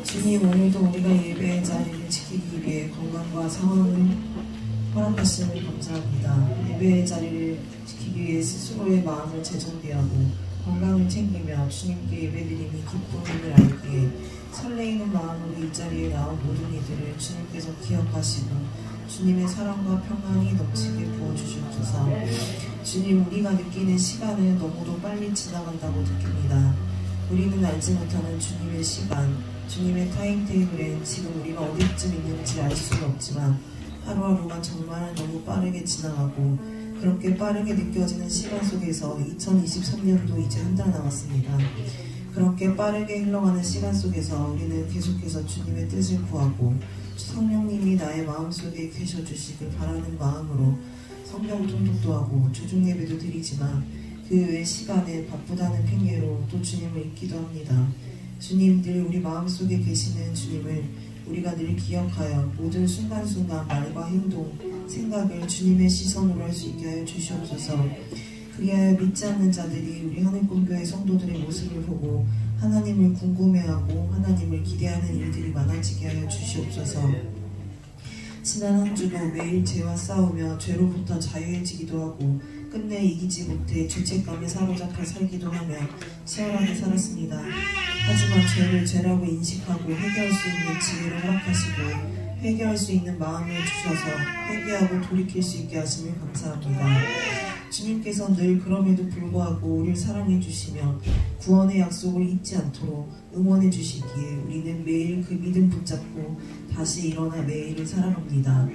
주님, 오늘도 우리가 예배의 자리를 지키기 위해 건강과 상황을 허락하심을 감사합니다. 예배의 자리를 지키기 위해 스스로의 마음을 재정비하고 건강을 챙기며 주님께 예배드림이 기쁨임을 알기에 설레이는 마음으로 이 자리에 나온 모든 이들을 주님께서 기억하시고 주님의 사랑과 평안이 넘치게 부어주시옵소서. 주님, 우리가 느끼는 시간은 너무도 빨리 지나간다고 느낍니다. 우리는 알지 못하는 주님의 시간, 주님의 타임테이블엔 지금 우리가 어디쯤 있는지 알 수는 없지만 하루하루가 정말 너무 빠르게 지나가고 그렇게 빠르게 느껴지는 시간 속에서 2023년도 이제 한 달 남았습니다. 그렇게 빠르게 흘러가는 시간 속에서 우리는 계속해서 주님의 뜻을 구하고 성령님이 나의 마음속에 계셔주시길 바라는 마음으로 성경 통독도 하고 주중 예배도 드리지만 그 외 시간에 바쁘다는 핑계로 또 주님을 잊기도 합니다. 주님, 늘 우리 마음속에 계시는 주님을 우리가 늘 기억하여 모든 순간순간 말과 행동, 생각을 주님의 시선으로 할 수 있게 하여 주시옵소서. 그리하여 믿지 않는 자들이 우리 하늘꿈교회 성도들의 모습을 보고 하나님을 궁금해하고 하나님을 기대하는 일들이 많아지게 하여 주시옵소서. 지난 한 주도 매일 죄와 싸우며 죄로부터 자유해지기도 하고 끝내 이기지 못해 죄책감에 사로잡혀 살기도 하며 치열하게 살았습니다. 하지만 죄를 죄라고 인식하고 회개할 수 있는 지혜를 허락하시고 회개할 수 있는 마음을 주셔서 회개하고 돌이킬 수 있게 하심을 감사합니다. 주님께서 늘 그럼에도 불구하고 우리를 사랑해 주시며 구원의 약속을 잊지 않도록 응원해 주시기에 우리는 매일 그 믿음 붙잡고 다시 일어나 매일을 살아갑니다.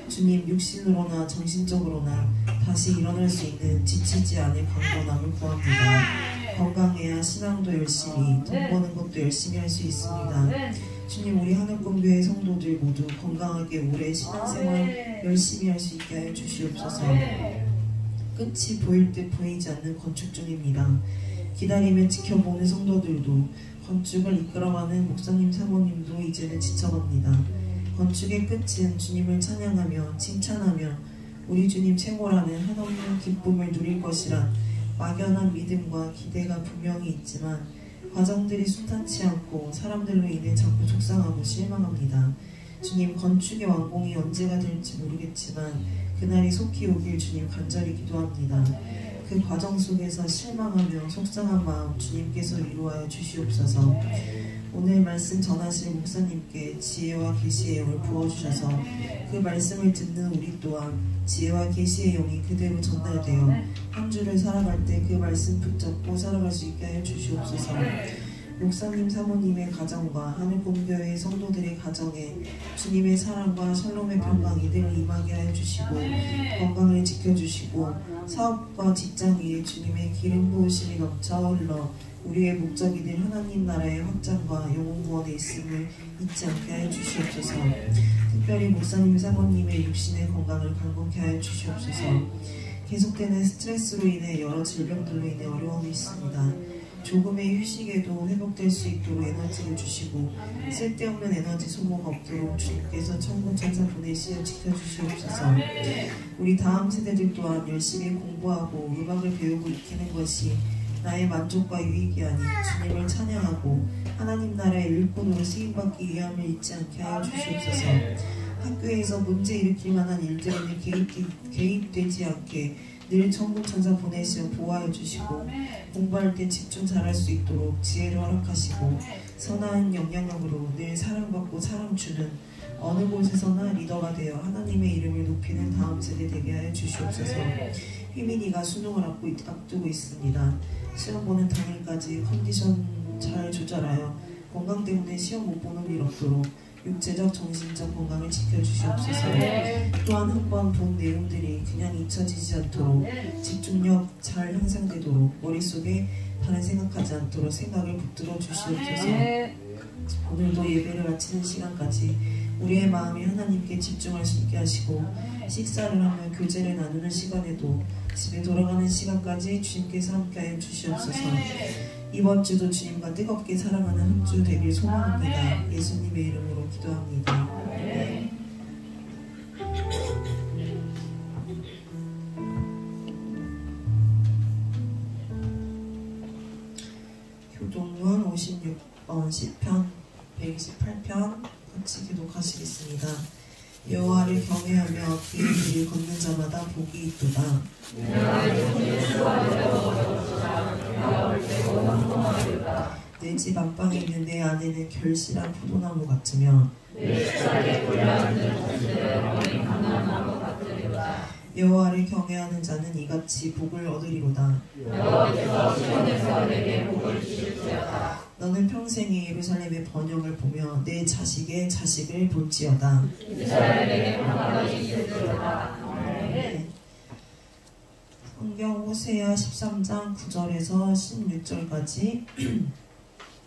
주님, 육신으로나 정신적으로나 다시 일어날 수 있는 지치지 않을 강건함을 구합니다. 건강해야 신앙도 열심히, 돈 버는 것도 열심히 할 수 있습니다. 주님, 우리 하늘꿈교회 성도들 모두 건강하게 오래 신앙생활 열심히 할 수 있게 하여 주시옵소서. 끝이 보일 듯 보이지 않는 건축 중입니다. 기다리며 지켜보는 성도들도 건축을 이끌어가는 목사님 사모님도 이제는 지쳐갑니다. 건축의 끝은 주님을 찬양하며 칭찬하며 우리 주님 최고라는 한없는 기쁨을 누릴 것이란 막연한 믿음과 기대가 분명히 있지만 과정들이 순탄치 않고 사람들로 인해 자꾸 속상하고 실망합니다. 주님, 건축의 완공이 언제가 될지 모르겠지만 그날이 속히 오길 주님 간절히 기도합니다. 그 과정 속에서 실망하며 속상한 마음 주님께서 위로하여 주시옵소서. 오늘 말씀 전하실 목사님께 지혜와 계시의 영을 부어주셔서 그 말씀을 듣는 우리 또한 지혜와 계시의 영이 그대로 전달되어 한 주를 살아갈 때 그 말씀 붙잡고 살아갈 수 있게 하여 주시옵소서. 목사님 사모님의 가정과 하늘꿈교회 성도들의 가정에 주님의 사랑과 샬롬의 평강이 늘 임하게 하여 주시고 건강을 지켜주시고 사업과 직장 위에 주님의 기름 부으심이 넘쳐 흘러 우리의 목적이 늘 하나님 나라의 확장과 영혼 구원에 있음을 잊지 않게 하여 주시옵소서. 특별히 목사님 사모님의 육신의 건강을 강건케 하여 주시옵소서. 계속되는 스트레스로 인해 여러 질병들로 인해 어려움이 있습니다. 조금의 휴식에도 회복될 수 있도록 에너지를 주시고 쓸데없는 에너지 소모가 없도록 주님께서 천군 천사 보내시어 지켜주시옵소서. 우리 다음 세대들 또한 열심히 공부하고 음악을 배우고 익히는 것이 나의 만족과 유익이 아닌 주님을 찬양하고 하나님 나라의 일꾼으로 쓰임받기 위함을 잊지 않게 하여 주시옵소서. 학교에서 문제 일으킬 만한 일들에는 개입되지 않게 늘 천군 천사 보내시어 보호하여 주시고 공부할 때 집중 잘할 수 있도록 지혜를 허락하시고 선한 영향력으로 늘 사랑받고 사랑 주는 어느 곳에서나 리더가 되어 하나님의 이름을 높이는 다음 세대 되게 하여 주시옵소서. 휘민이가 수능을 앞두고 있습니다. 시험 보는 당일까지 컨디션 잘 조절하여 건강 때문에 시험 못 보는 일 없도록 육체적 정신적 건강을 지켜주시옵소서. 또한 한 번 본 내용들이 그냥 잊혀지지 않도록 집중력 잘 향상되도록 머릿속에 다른 생각하지 않도록 생각을 붙들어 주시옵소서. 오늘도 예배를 마치는 시간까지 우리의 마음이 하나님께 집중할 수 있게 하시고 식사를 하며 교제를 나누는 시간에도 집에 돌아가는 시간까지 주님께서 함께하여 주시옵소서. 이번 주도 주님과 뜨겁게 사랑하는 한 주 되길 소망합니다. 예수님의 이름으로 기도합니다. 교동문 56번 시편 128편 같이 기독하시겠습니다. 여호와를 경외하며 그의 길을 걷는 자마다 복이 있도다. 내 집 안방에 있는 내 아내는 결실한 포도나무 같으며 여호와를 경외하는 자는 이같이 복을 얻으리로다. 너는 평생에 예루살렘의 번영을 보며 내 자식의 자식을 볼지어다. 성경 호세아 13장 9절에서 16절까지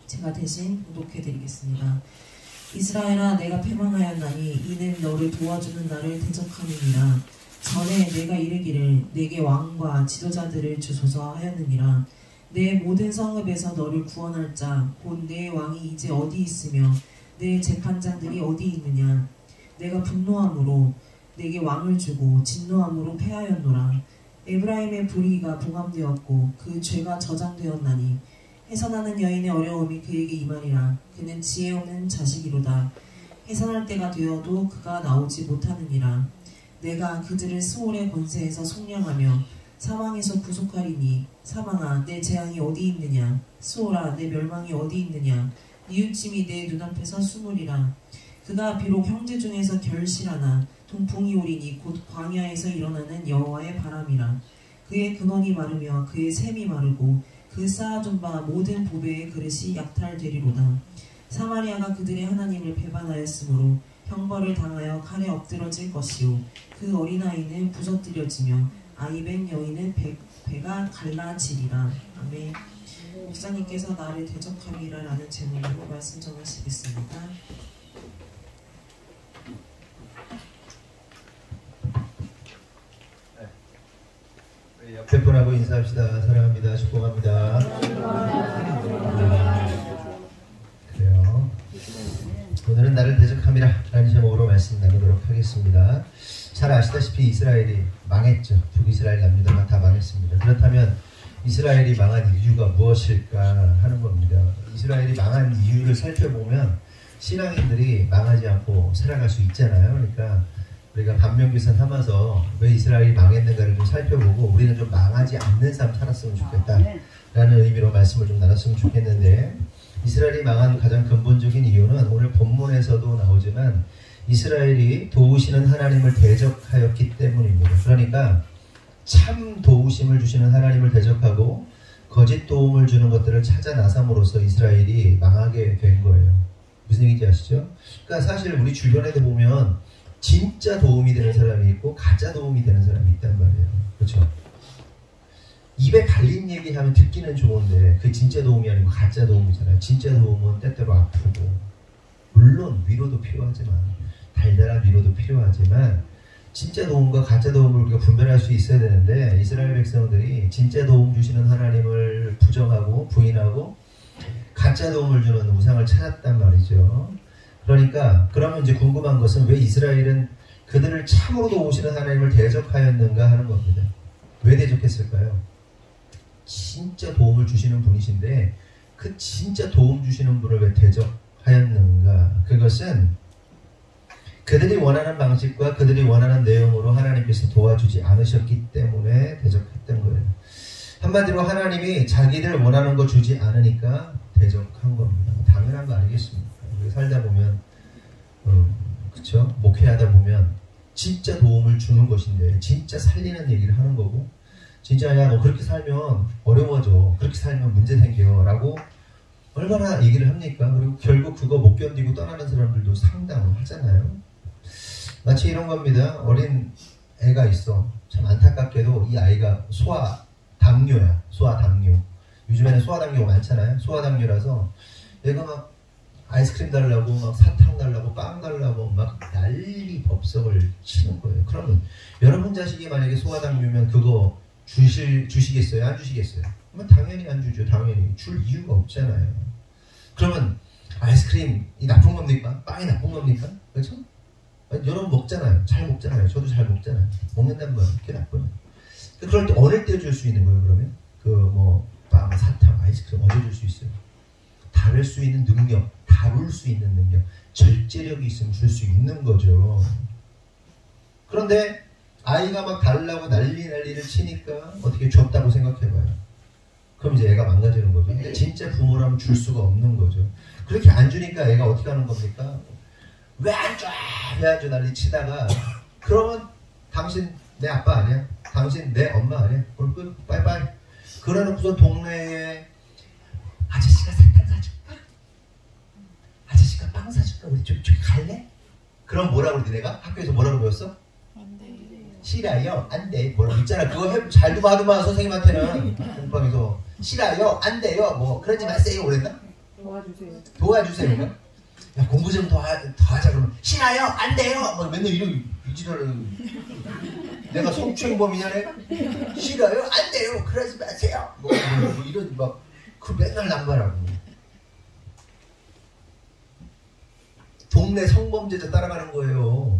제가 대신 봉독해 드리겠습니다. 이스라엘아, 내가 패망하였나니 이는 너를 도와주는 나를 대적함이니라. 전에 내가 이르기를 내게 왕과 지도자들을 주소서 하였느니라. 내 모든 성읍에서 너를 구원할 자 곧 내 왕이 이제 어디 있으며 내 재판장들이 어디 있느냐. 내가 분노함으로 내게 왕을 주고 진노함으로 패하였노라. 에브라임의 불의가 봉함되었고 그 죄가 저장되었나니 해산하는 여인의 어려움이 그에게 임하리라. 그는 지혜 없는 자식이로다. 해산할 때가 되어도 그가 나오지 못하느니라. 내가 그들을 스올의 권세에서 속량하며 사망에서 구속하리니 사망아, 내 재앙이 어디 있느냐. 스올아, 내 멸망이 어디 있느냐. 이웃짐이 내 눈앞에서 숨으리라. 그가 비록 형제 중에서 결실하나 동풍이 오리니 곧 광야에서 일어나는 여호와의 바람이라. 그의 근원이 마르며 그의 샘이 마르고 그 쌓아둔 바 모든 보배의 그릇이 약탈되리로다. 사마리아가 그들의 하나님을 배반하였으므로 형벌을 당하여 칼에 엎드러질 것이요 그 어린아이는 부서뜨려지며 아이벤 여인은 배가 갈라지리라. 아멘. 목사님께서 나를 대적하리라 라는 제목으로 말씀 전하시겠습니다. 옆에 분하고 인사합시다. 사랑합니다. 축복합니다. 그래요. 오늘은 나를 대적함이라 라는 제목으로 말씀 나누도록 하겠습니다. 잘 아시다시피 이스라엘이 망했죠. 북이스라엘 남유다가 다 망했습니다. 그렇다면 이스라엘이 망한 이유가 무엇일까 하는 겁니다. 이스라엘이 망한 이유를 살펴보면 신앙인들이 망하지 않고 살아갈 수 있잖아요. 그러니까 우리가 반면교사 삼아서 왜 이스라엘이 망했는가를 좀 살펴보고 우리는 좀 망하지 않는 삶 살았으면 좋겠다 라는 의미로 말씀을 좀 나눴으면 좋겠는데, 이스라엘이 망한 가장 근본적인 이유는 오늘 본문에서도 나오지만 이스라엘이 도우시는 하나님을 대적하였기 때문입니다. 그러니까 참 도우심을 주시는 하나님을 대적하고 거짓 도움을 주는 것들을 찾아 나sam으로써 이스라엘이 망하게 된 거예요. 무슨 얘기인지 아시죠? 그러니까 사실 우리 주변에도 보면 진짜 도움이 되는 사람이 있고 가짜 도움이 되는 사람이 있단 말이에요. 그렇죠? 입에 달린 얘기하면 듣기는 좋은데 그 진짜 도움이 아니고 가짜 도움이잖아요. 진짜 도움은 때때로 아프고 물론 위로도 필요하지만 달달한 위로도 필요하지만 진짜 도움과 가짜 도움을 우리가 분별할 수 있어야 되는데 이스라엘 백성들이 진짜 도움 주시는 하나님을 부정하고 부인하고 가짜 도움을 주는 우상을 찾았단 말이죠. 그러니까 그러면 이제 궁금한 것은 왜 이스라엘은 그들을 참으로 도우시는 하나님을 대적하였는가 하는 겁니다. 왜 대적했을까요? 진짜 도움을 주시는 분이신데 그 진짜 도움 주시는 분을 왜 대적하였는가? 그것은 그들이 원하는 방식과 그들이 원하는 내용으로 하나님께서 도와주지 않으셨기 때문에 대적했던 거예요. 한마디로 하나님이 자기들 원하는 거 주지 않으니까 대적한 겁니다. 당연한 거 아니겠습니까? 우리 살다 보면 그쵸? 목회하다 보면 진짜 도움을 주는 것인데 진짜 살리는 얘기를 하는 거고, 진짜 야 너 그렇게 살면 어려워져, 그렇게 살면 문제 생겨 라고 얼마나 얘기를 합니까? 그리고 결국 그거 못 견디고 떠나는 사람들도 상당하잖아요. 마치 이런 겁니다. 어린 애가 있어. 참 안타깝게도 이 아이가 소아당뇨야. 소아당뇨. 요즘에는 소아당뇨가 많잖아요. 소아당뇨라서 얘가 막 아이스크림 달라고 막 사탕 달라고 빵 달라고 막 난리 법석을 치는 거예요. 그러면 여러분 자식이 만약에 소아당뇨면 그거 주시겠어요? 안 주시겠어요? 그러면 당연히 안 주죠. 당연히 줄 이유가 없잖아요. 그러면 아이스크림이 나쁜 겁니까? 빵이 나쁜 겁니까? 그렇죠? 여러분 먹잖아요. 잘 먹잖아요. 저도 잘 먹잖아요. 먹는다는 건 그게 나쁘네요. 그럴 때 어느 때 줄 수 있는 거예요? 그러면 그 뭐 빵, 사탕, 아이스크림 어디 줄 수 있어요? 다룰 수 있는 능력, 다 다룰 수 있는 능력, 절제력이 있으면 줄 수 있는 거죠. 그런데 아이가 막 달라고 난리를 치니까 어떻게 줬다고 생각해봐요. 그럼 이제 애가 망가지는 거죠. 근데 진짜 부모라면 줄 수가 없는 거죠. 그렇게 안 주니까 애가 어떻게 하는 겁니까? 왜 안 줘? 왜 안 줘? 난리 치다가 그러면 당신 내 아빠 아니야? 당신 내 엄마 아니야? 그럼 끝. 빠이빠이. 그래놓고서 동네에 아저씨가 사탕 사줄까? 아저씨가 빵 사줄까? 우리 저기 갈래? 그럼 뭐라고 그러지 내가? 학교에서 뭐라고 배웠어? 안 돼. 싫어요. 안 돼. 뭐라고 있잖아. 그거 잘 두고 하더만 선생님한테는. 공방에서 싫어요. 안 돼요. 뭐 그러지 마세요. 그랬나? 도와주세요. 도와주세요. 야, 공부 좀 더 하자 그러면 싫어요. 안 돼요. 막 맨날 이런 이지랄을. 내가 성추행범이냐 내가? 싫어요. 안 돼요. 그러지 마세요. 뭐 이런 막 그 맨날 남발하고. 동네 성범죄자 따라가는 거예요.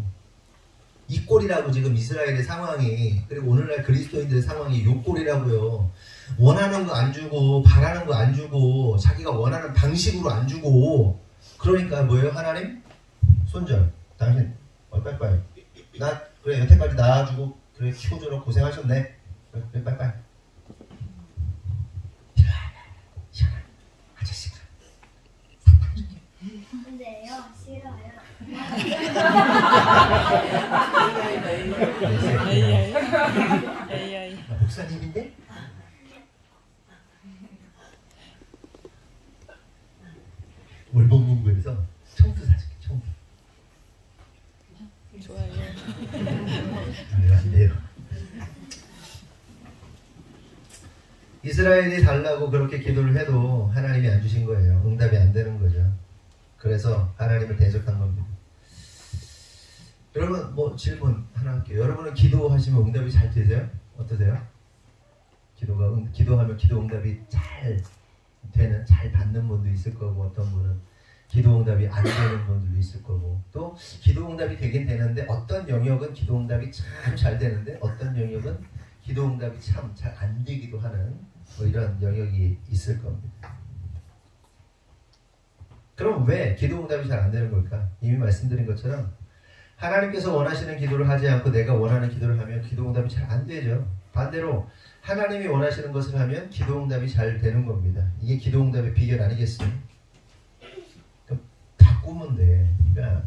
이 꼴이라고 지금 이스라엘의 상황이, 그리고 오늘날 그리스도인들의 상황이 요 꼴이라고요. 원하는 거 안 주고 바라는 거 안 주고 자기가 원하는 방식으로 안 주고, 그러니까 뭐예요? 하나님? 손절. 당신 빨리빨리 나 그래 여태까지 낳아주고 그래 키워줘라 고생하셨네. 그래 빨리빨리 시원한 아저씨가 사탕 줄게. 근데요, 싫어요. AI. 나 목사님인데? 월복문구에서 청두 사줄게. 청두. 좋아요. 안 돼요. 이스라엘이 달라고 그렇게 기도를 해도 하나님이 안 주신 거예요. 응답이 안 되는 거죠. 그래서 하나님을 대적한 겁니다. 여러분 뭐 질문 하나 할게요. 여러분은 기도하시면 응답이 잘 되세요? 어떠세요? 기도하면 기도 응답이 잘 되는, 잘 받는 분도 있을 거고, 어떤 분은 기도 응답이 안 되는 분들도 있을 거고, 또 기도 응답이 되긴 되는데 어떤 영역은 기도 응답이 참 잘 되는데 어떤 영역은 기도 응답이 참 잘 안 되기도 하는 뭐 이런 영역이 있을 겁니다. 그럼 왜 기도 응답이 잘 안 되는 걸까? 이미 말씀드린 것처럼 하나님께서 원하시는 기도를 하지 않고 내가 원하는 기도를 하면 기도 응답이 잘 안 되죠. 반대로 하나님이 원하시는 것을 하면 기도 응답이 잘 되는 겁니다. 이게 기도 응답의 비결 아니겠어요? 그럼 바꾸면 돼. 그러니까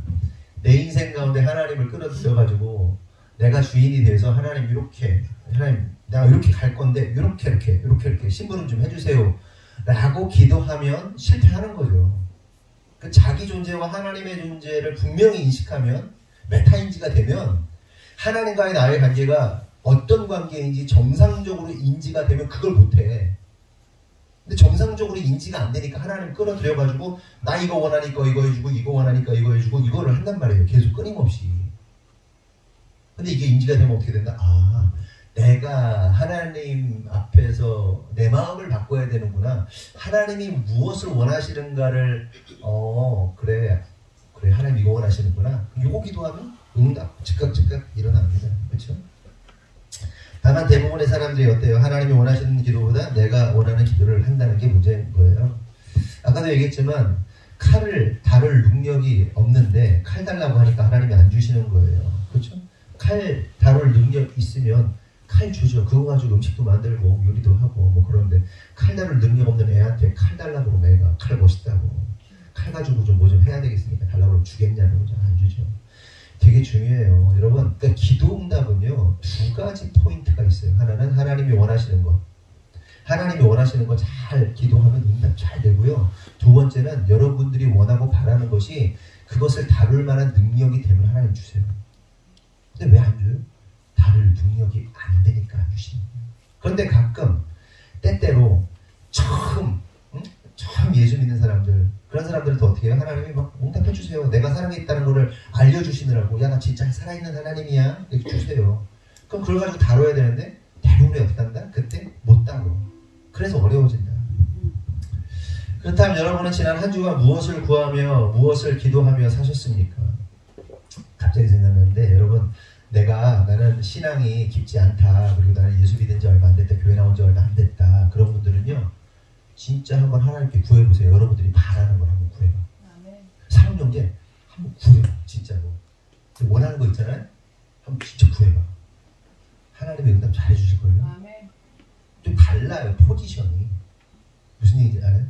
내 인생 가운데 하나님을 끌어들여가지고 내가 주인이 돼서 하나님 이렇게, 하나님 내가 이렇게 갈 건데 이렇게 심부름 좀 해주세요 라고 기도하면 실패하는 거죠. 그 자기 존재와 하나님의 존재를 분명히 인식하면, 메타인지가 되면 하나님과의 나의 관계가 어떤 관계인지 정상적으로 인지가 되면 그걸 못해. 근데 정상적으로 인지가 안 되니까 하나님 끌어들여가지고 나 이거 원하니까 이거 해주고 이거 원하니까 이거 해주고 이거를 한단 말이에요. 계속 끊임없이. 근데 이게 인지가 되면 어떻게 된다? 아, 내가 하나님 앞에서 내 마음을 바꿔야 되는구나. 하나님이 무엇을 원하시는가를 그래 하나님 이거 원하시는구나. 요거 기도하면 응답 즉각 일어납니다. 그렇죠? 다만 대부분의 사람들이 어때요? 하나님이 원하시는 기도보다 내가 원하는 기도를 한다는 게 문제인 거예요. 아까도 얘기했지만 칼을 다룰 능력이 없는데 칼 달라고 하니까 하나님이 안 주시는 거예요. 그렇죠? 칼 다룰 능력 있으면 칼 주죠. 그거 가지고 음식도 만들고 요리도 하고 뭐 그런데 칼 다룰 능력 없는 애한테 칼 달라고 그러면 애가 칼 멋있다고 칼 가지고 좀 뭐 좀 해야 되겠으니까 달라고 그러면 주겠냐는 거죠. 안 주죠. 되게 중요해요. 여러분, 그러니까 기도 응답은요, 두 가지 포인트가 있어요. 하나는 하나님이 원하시는 것. 하나님이 원하시는 거 잘 기도하면 응답 잘 되고요. 두 번째는 여러분들이 원하고 바라는 것이 그것을 다룰 만한 능력이 되면 하나님 주세요. 근데 왜 안 줘요? 다룰 능력이 안 되니까 안 주시는 거예요. 그런데 가끔, 때때로 처음 예수 믿는 사람들, 그런 사람들은 또 어떻게 해요? 하나님이 막 응답해 주세요. 내가 살아있다는 거를 알려주시느라고, 야, 나 진짜 살아있는 하나님이야. 이렇게 주세요. 그럼 그걸 가지고 다뤄야 되는데 대부분이 어떻게 한다? 그때 못 다뤄. 그래서 어려워진다. 그렇다면 여러분은 지난 한 주간 무엇을 구하며 무엇을 기도하며 사셨습니까? 갑자기 생각났는데, 여러분, 나는 신앙이 깊지 않다, 그리고 나는 예수 믿은 지 얼마 안 됐다, 교회 나온 지 얼마 안 됐다, 그런 분들은요 진짜 한번 하나님께 구해보세요. 여러분들이 바라는 걸 한번 구해봐. 형제 한번 구해봐. 진짜로. 원하는 거 있잖아요. 한번 진짜 구해봐. 하나님의 응답 잘해주실 거예요. 좀 달라요. 포지션이. 무슨 얘기인지 알아요?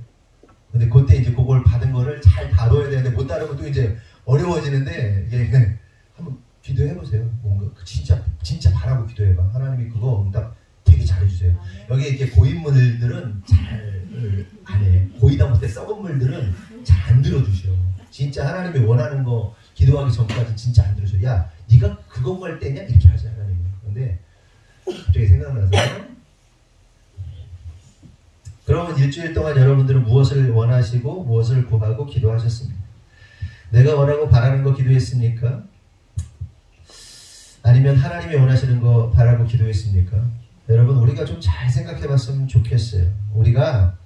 근데 그때 이제 그걸 받은 거를 잘 다뤄야 되는데 못 다루면 또 이제 어려워지는데 이게 한번 기도해보세요. 뭔가 진짜 바라고 기도해봐. 하나님이 그거 응답 되게 잘해주세요. 여기 이렇게 고인 물들은 잘 안 해. 고이다 못해 썩은 물들은 잘 안 들어주셔. 진짜 하나님이 원하는 거 기도하기 전까지 진짜 안 들어줘. 야, 네가 그거 할 때냐? 이렇게 하지 하나님이. 근데 갑자기 생각나서 그러면 일주일 동안 여러분들은 무엇을 원하시고 무엇을 구하고 기도하셨습니까? 내가 원하고 바라는 거 기도했습니까? 아니면 하나님이 원하시는 거 바라고 기도했습니까? 여러분 우리가 좀 잘 생각해 봤으면 좋겠어요. 우리가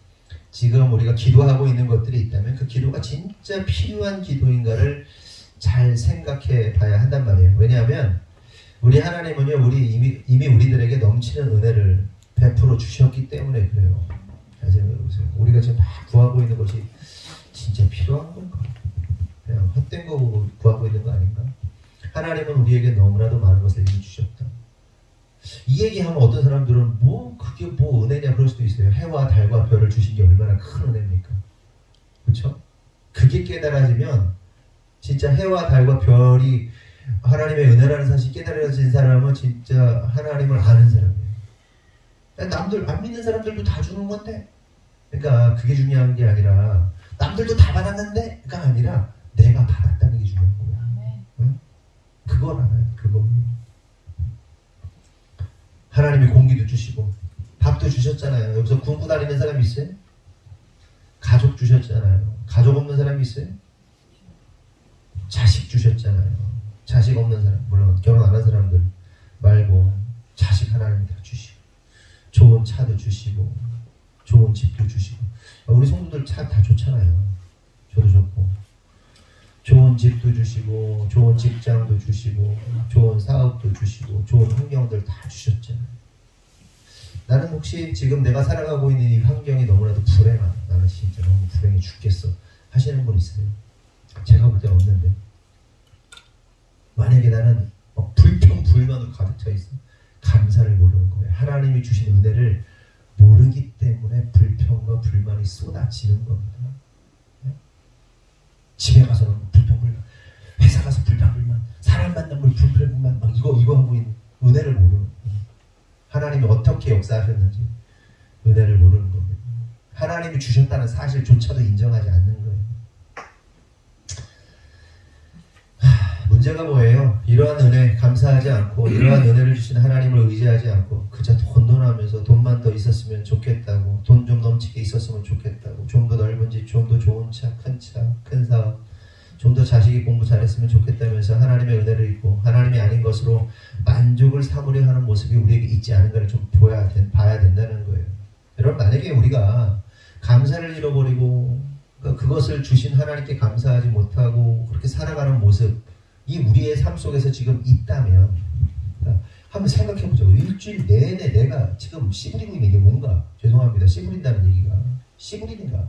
기도하고 있는 것들이 있다면 그 기도가 진짜 필요한 기도인가를 잘 생각해 봐야 한단 말이에요. 왜냐하면 우리 하나님은요, 이미 우리들에게 넘치는 은혜를 베풀어 주셨기 때문에 그래요. 잘 생각해 보세요. 우리가 지금 막 구하고 있는 것이 진짜 필요한 건가? 그냥 헛된 거 구하고 있는 거 아닌가? 하나님은 우리에게 너무나도 많은 것을 이미 주셨다. 이 얘기하면 어떤 사람들은 그게 은혜냐 그럴 수도 있어요. 해와 달과 별을 주신 게 얼마나 큰 은혜입니까? 그렇죠? 그게 깨달아지면 진짜 해와 달과 별이 하나님의 은혜라는 사실이 깨달아진 사람은 진짜 하나님을 아는 사람이에요. 남들 안 믿는 사람들도 다 주는 건데, 그러니까 그게 중요한 게 아니라 남들도 다 받았는데가 아니라 내가 받았다는 게 중요한 거예요. 응? 그걸 알아요. 그거. 하나님이 공기도 주시고 밥도 주셨잖아요. 여기서 굶고 다니는 사람 있어요? 가족 주셨잖아요. 가족 없는 사람 있어요? 자식 주셨잖아요. 자식 없는 사람, 물론 결혼 안 한 사람들 말고 자식 하나님이 다 주시고 좋은 차도 주시고 좋은 집도 주시고. 우리 성도들 차 다 좋잖아요. 저도 좋고 좋은 집도 주시고 좋은 직장도 주시고 좋은 사업도 주시고 좋은 환경들 다 주셨잖아요. 나는 혹시 지금 내가 살아가고 있는 이 환경이 너무나도 불행하다, 나는 진짜 너무 불행해 죽겠어 하시는 분 있어요? 제가 볼 때는 없는데, 만약에 나는 불평불만으로 가득 차 있어, 감사를 모르는 거예요. 하나님이 주신 은혜를 모르기 때문에 불평과 불만이 쏟아지는 겁니다. 집에 가서는 불평불만, 회사 가서 불평불만, 사람 만나면 불평불만, 막 이거 하고 있는, 은혜를 모르는 거예요. 하나님이 어떻게 역사하셨는지 은혜를 모르는 겁니다. 하나님이 주셨다는 사실조차도 인정하지 않는 거예요. 문제가 뭐예요? 이러한 은혜 감사하지 않고 이러한 은혜를 주신 하나님을 의지하지 않고 그저 혼돈하면서 돈만 더 있었으면 좋겠다고, 돈 좀 넘치게 있었으면 좋겠다고, 좀 더 넓은 집, 좀 더 좋은 차, 큰 사업, 좀 더 자식이 공부 잘했으면 좋겠다면서 하나님의 은혜를 잊고 하나님이 아닌 것으로 만족을 삼으려 하는 모습이 우리에게 있지 않은가를 좀 봐야 된다는 거예요. 여러분, 만약에 우리가 감사를 잃어버리고 그것을 주신 하나님께 감사하지 못하고 그렇게 살아가는 모습, 이 우리의 삶 속에서 지금 있다면 한번 생각해보자고. 일주일 내내 내가 지금 씨부리고 있는 게 뭔가, 죄송합니다, 씨부린다는 얘기가 씨부리는가,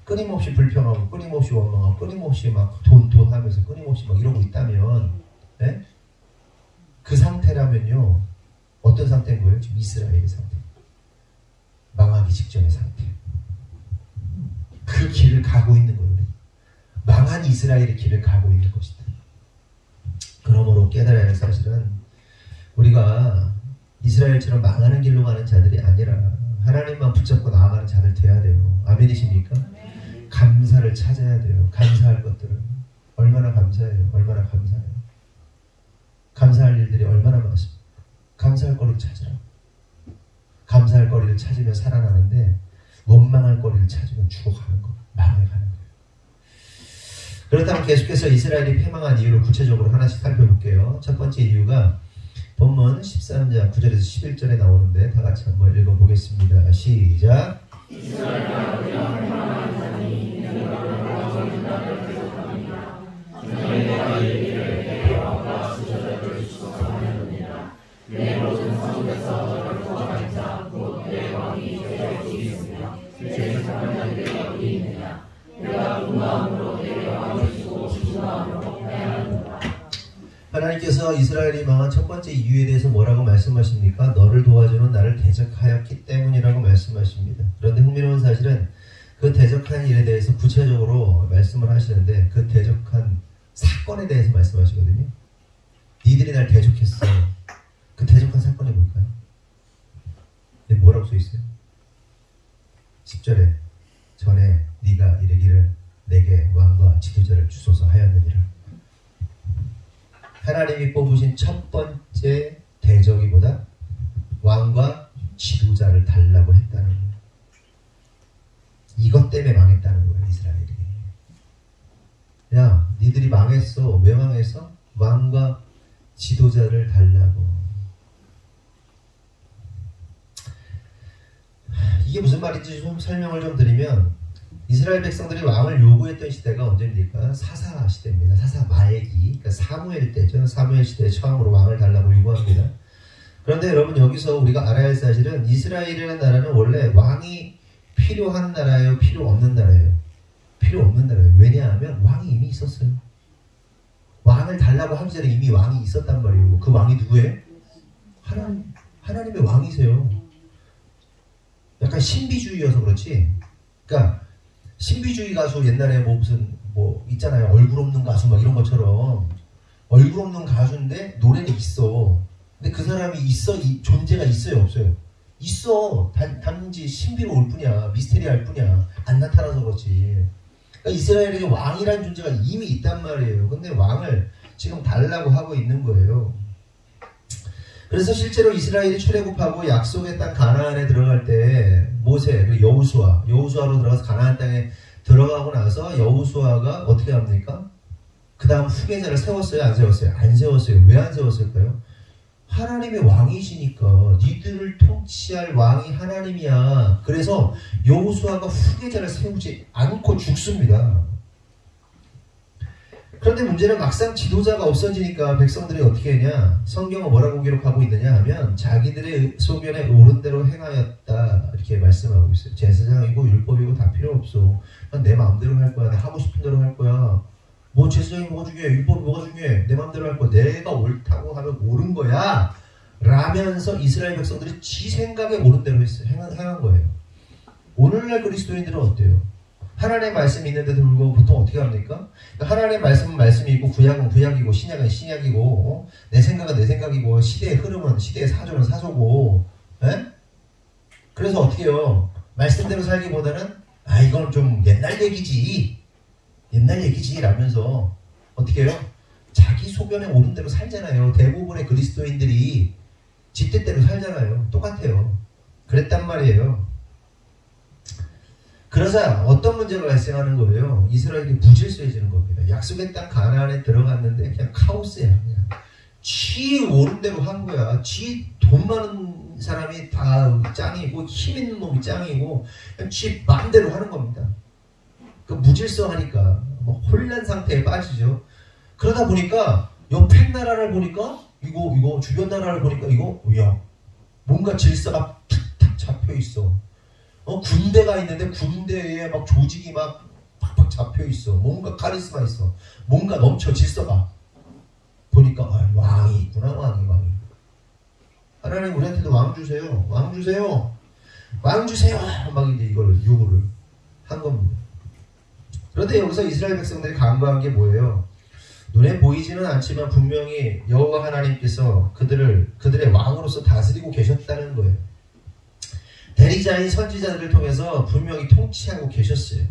끊임없이 불평하고 끊임없이 원망하고 끊임없이 막 돈 하면서 끊임없이 막 이러고 있다면, 네? 그 상태라면요, 어떤 상태인 거예요? 지금 이스라엘의 상태, 망하기 직전의 상태. 그 길을 가고 있는 거예요. 망한 이스라엘의 길을 가고 있는 것이다. 그러므로 깨달아야 할 사실은 우리가 이스라엘처럼 망하는 길로 가는 자들이 아니라 하나님만 붙잡고 나아가는 자들 돼야 돼요. 아멘이십니까? 아멘. 감사를 찾아야 돼요. 감사할 것들을. 얼마나 감사해요. 얼마나 감사해요. 감사할 일들이 얼마나 많습니까? 감사할 거리를 찾으라. 감사할 거리를 찾으면 살아나는데 원망할 거리를 찾으면 죽어가는 거예요. 망해가는 거예요. 그렇다면 계속해서 이스라엘이 패망한 이유를 구체적으로 하나씩 살펴볼게요. 첫 번째 이유가 본문 13장 9절에서 11절에 나오는데 다 같이 한번 읽어보겠습니다. 시작. 이스라엘아, 우리가 패망한 자니 내가 계속합니다. 내가 이 길을 대화와 지저들을 주소하느니라. 내 모든 성에서 너를 구원할 자 곧 내 왕이 여기 있으며 제 사랑하는 내 여기 있느냐. 내가 그 마음으로 내 왕을 주고 하나님께서 이스라엘이 망한 첫 번째 이유에 대해서 뭐라고 말씀하십니까? 너를 도와주는 나를 대적하였기 때문이라고 말씀하십니다. 그런데 흥미로운 사실은 그 대적한 일에 대해서 구체적으로 말씀을 하시는데 그 대적한 사건에 대해서 말씀하시거든요. 니들이 날 대적했어. 그 대적한 사건이 뭘까요? 뭐라고 써있어요? 10절에 전에 네가 이르기를 내게 왕과 지도자를 주소서 하였느니라. 하나님이 뽑으신 첫 번째 대적이보다 왕과 지도자를 달라고 했다는 거예요. 이것 때문에 망했다는 거예요. 이스라엘이. 야, 니들이 망했어. 왜 망했어? 왕과 지도자를 달라고. 이게 무슨 말인지 좀 설명을 좀 드리면 이스라엘 백성들이 왕을 요구했던 시대가 언제입니까? 사사 시대입니다. 사사 말기, 그러니까 사무엘 때죠. 사무엘 시대에 처음으로 왕을 달라고 요구합니다. 그런데 여러분 여기서 우리가 알아야 할 사실은 이스라엘이라는 나라는 원래 왕이 필요한 나라예요? 필요 없는 나라예요? 필요 없는 나라예요. 왜냐하면 왕이 이미 있었어요. 왕을 달라고 하기 전에 이미 왕이 있었단 말이에요. 그 왕이 누구예요? 하나님의 왕이세요. 약간 신비주의여서 그렇지. 그러니까 신비주의 가수 옛날에 무슨 있잖아요. 얼굴 없는 가수 막 이런 것처럼 얼굴 없는 가수인데 노래는 있어. 근데 그 사람이 있어, 존재가 있어요, 없어요? 있어. 단지 신비로울 뿐이야. 미스테리할 뿐이야. 안 나타나서 그렇지. 그러니까 이스라엘에게 왕이라는 존재가 이미 있단 말이에요. 근데 왕을 지금 달라고 하고 있는 거예요. 그래서 실제로 이스라엘이 출애굽하고 약속의 땅 가나안에 들어갈 때 모세 그리고 여호수아로 들어가서 가나안 땅에 들어가고 나서 여호수아가 어떻게 합니까? 그 다음 후계자를 세웠어요? 안 세웠어요? 안 세웠어요. 왜 안 세웠을까요? 하나님의 왕이시니까. 니들을 통치할 왕이 하나님이야. 그래서 여호수아가 후계자를 세우지 않고 죽습니다. 그런데 문제는 막상 지도자가 없어지니까 백성들이 어떻게 했냐? 성경은 뭐라고 기록하고 있느냐 하면 자기들의 소견에 옳은 대로 행하였다 이렇게 말씀하고 있어요. 제사장이고 율법이고 다 필요 없어. 난 내 마음대로 할 거야. 나 하고 싶은 대로 할 거야. 뭐 제사장이 뭐가 중요해? 율법이 뭐가 중요해? 내 마음대로 할 거야. 내가 옳다고 하면 옳은 거야. 라면서 이스라엘 백성들이 지 생각에 옳은 대로 했어요. 행한 거예요. 오늘날 그리스도인들은 어때요? 하나님의 말씀이 있는데도 불구하고 보통 어떻게 합니까? 하나님의 말씀은 말씀이고 구약은 구약이고 신약은 신약이고 내 생각은 내 생각이고 시대의 흐름은 시대의 사조는 사조고 에? 그래서 어떻게 해요? 말씀대로 살기보다는 이건 좀 옛날 얘기지 라면서 어떻게 해요? 자기 소견에 옳은 대로 살잖아요. 대부분의 그리스도인들이 지 뜻대로 살잖아요. 똑같아요. 그랬단 말이에요. 그러자 어떤 문제가 발생하는 거예요? 이스라엘이 무질서해지는 겁니다. 약속의 땅 가나안에 들어갔는데 그냥 카오스야. 그냥 지 옳은 대로 한 거야. 지 돈 많은 사람이 다 짱이고 힘 있는 놈이 짱이고 그냥 지 마음대로 하는 겁니다. 그 무질서하니까 혼란 상태에 빠지죠. 그러다 보니까 옆에 나라를 보니까 이거 주변 나라를 보니까 야 뭔가 질서가 탁탁 잡혀 있어. 군대가 있는데 군대에 막 조직이 막 팍팍 잡혀 있어. 뭔가 카리스마 있어. 뭔가 넘쳐 질서가. 보니까 왕이 있구나. 왕이. 하나님 우리한테도 왕 주세요. 왕 주세요. 막 이제 이걸 요구를 한 겁니다. 그런데 여기서 이스라엘 백성들이 간과한 게 뭐예요? 눈에 보이지는 않지만 분명히 여호와 하나님께서 그들의 왕으로서 다스리고 계셨다는 거예요. 대리자인 선지자들을 통해서 분명히 통치하고 계셨어요.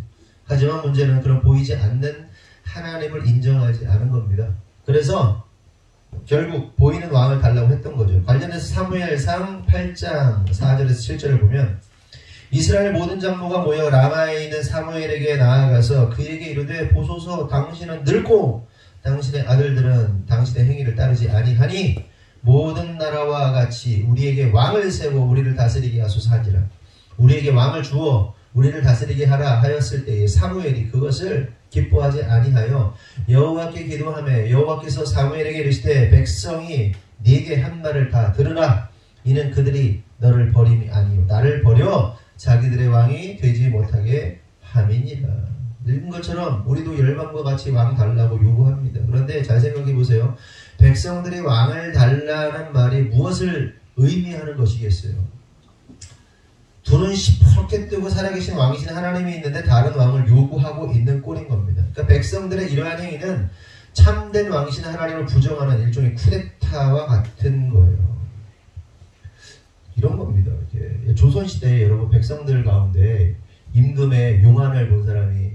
하지만 문제는 그런 보이지 않는 하나님을 인정하지 않은 겁니다. 그래서 결국 보이는 왕을 달라고 했던 거죠. 관련해서 사무엘상 8장 4절에서 7절을 보면 이스라엘 모든 장로가 모여 라마에 있는 사무엘에게 나아가서 그에게 이르되 보소서 당신은 늙고 당신의 아들들은 당신의 행위를 따르지 아니하니 모든 나라와 같이 우리에게 왕을 세워 우리를 다스리게 하소서 하니라. 우리에게 왕을 주어 우리를 다스리게 하라 하였을 때에 사무엘이 그것을 기뻐하지 아니하여 여호와께 기도하며 여호와께서 사무엘에게 이르시되 백성이 네게 한 말을 다 들으라. 이는 그들이 너를 버림이 아니요 나를 버려 자기들의 왕이 되지 못하게 함이니라. 읽은 것처럼 우리도 열방과 같이 왕 달라고 요구합니다. 그런데 잘 생각해 보세요. 백성들이 왕을 달라는 말이 무엇을 의미하는 것이겠어요? 둘은 시퍼렇게 뜨고 살아계신 왕이신 하나님이 있는데 다른 왕을 요구하고 있는 꼴인 겁니다. 그러니까 백성들의 이러한 행위는 참된 왕이신 하나님을 부정하는 일종의 쿠데타와 같은 거예요. 이런 겁니다. 이렇게 조선시대에 여러분 백성들 가운데 임금의 용안을 본 사람이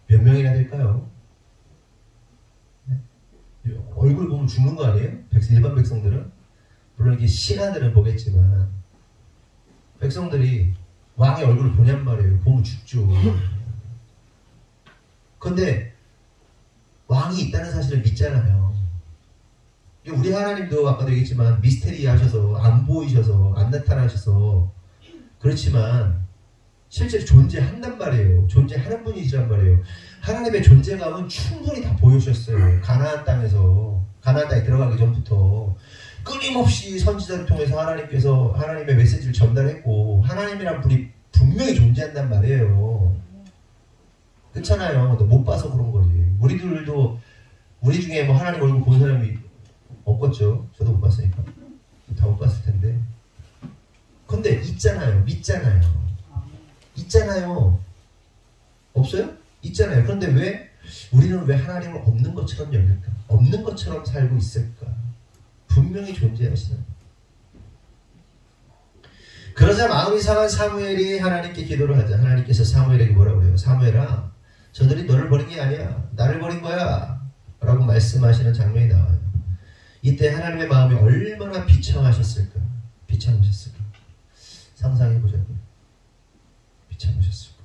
몇 명이나 될까요? 얼굴 보면 죽는 거 아니에요? 일반 백성들은? 물론 이게 신하들은 보겠지만 백성들이 왕의 얼굴을 보냔 말이에요. 보면 죽죠. 근데 왕이 있다는 사실을 믿잖아요. 우리 하나님도 아까도 얘기했지만 미스테리 하셔서 안 보이셔서 안 나타나셔서 그렇지만 실제 존재한단 말이에요. 존재하는 분이시란 말이에요. 하나님의 존재감은 충분히 다 보여주셨어요. 가나안 땅에서 가나안 땅에 들어가기 전부터 끊임없이 선지자를 통해서 하나님께서 하나님의 메시지를 전달했고 하나님이란 분이 분명히 존재한단 말이에요. 그렇잖아요. 못 봐서 그런 거지. 우리들도 우리 중에 뭐 하나님 얼굴 본 사람이 없겠죠. 저도 못 봤으니까 다 못 봤을 텐데. 근데 있잖아요. 믿잖아요. 있잖아요. 없어요? 있잖아요. 그런데 왜 우리는 왜 하나님을 없는 것처럼 여길까? 없는 것처럼 살고 있을까? 분명히 존재하시는. 그러자 마음이 상한 사무엘이 하나님께 기도를 하자. 하나님께서 사무엘에게 뭐라고 그래요? 사무엘아, 저들이 너를 버린 게 아니야. 나를 버린 거야. 라고 말씀하시는 장면이 나와요. 이때 하나님의 마음이 얼마나 비참하셨을까? 비참하셨을까? 상상해보자고요. 비참하셨을까?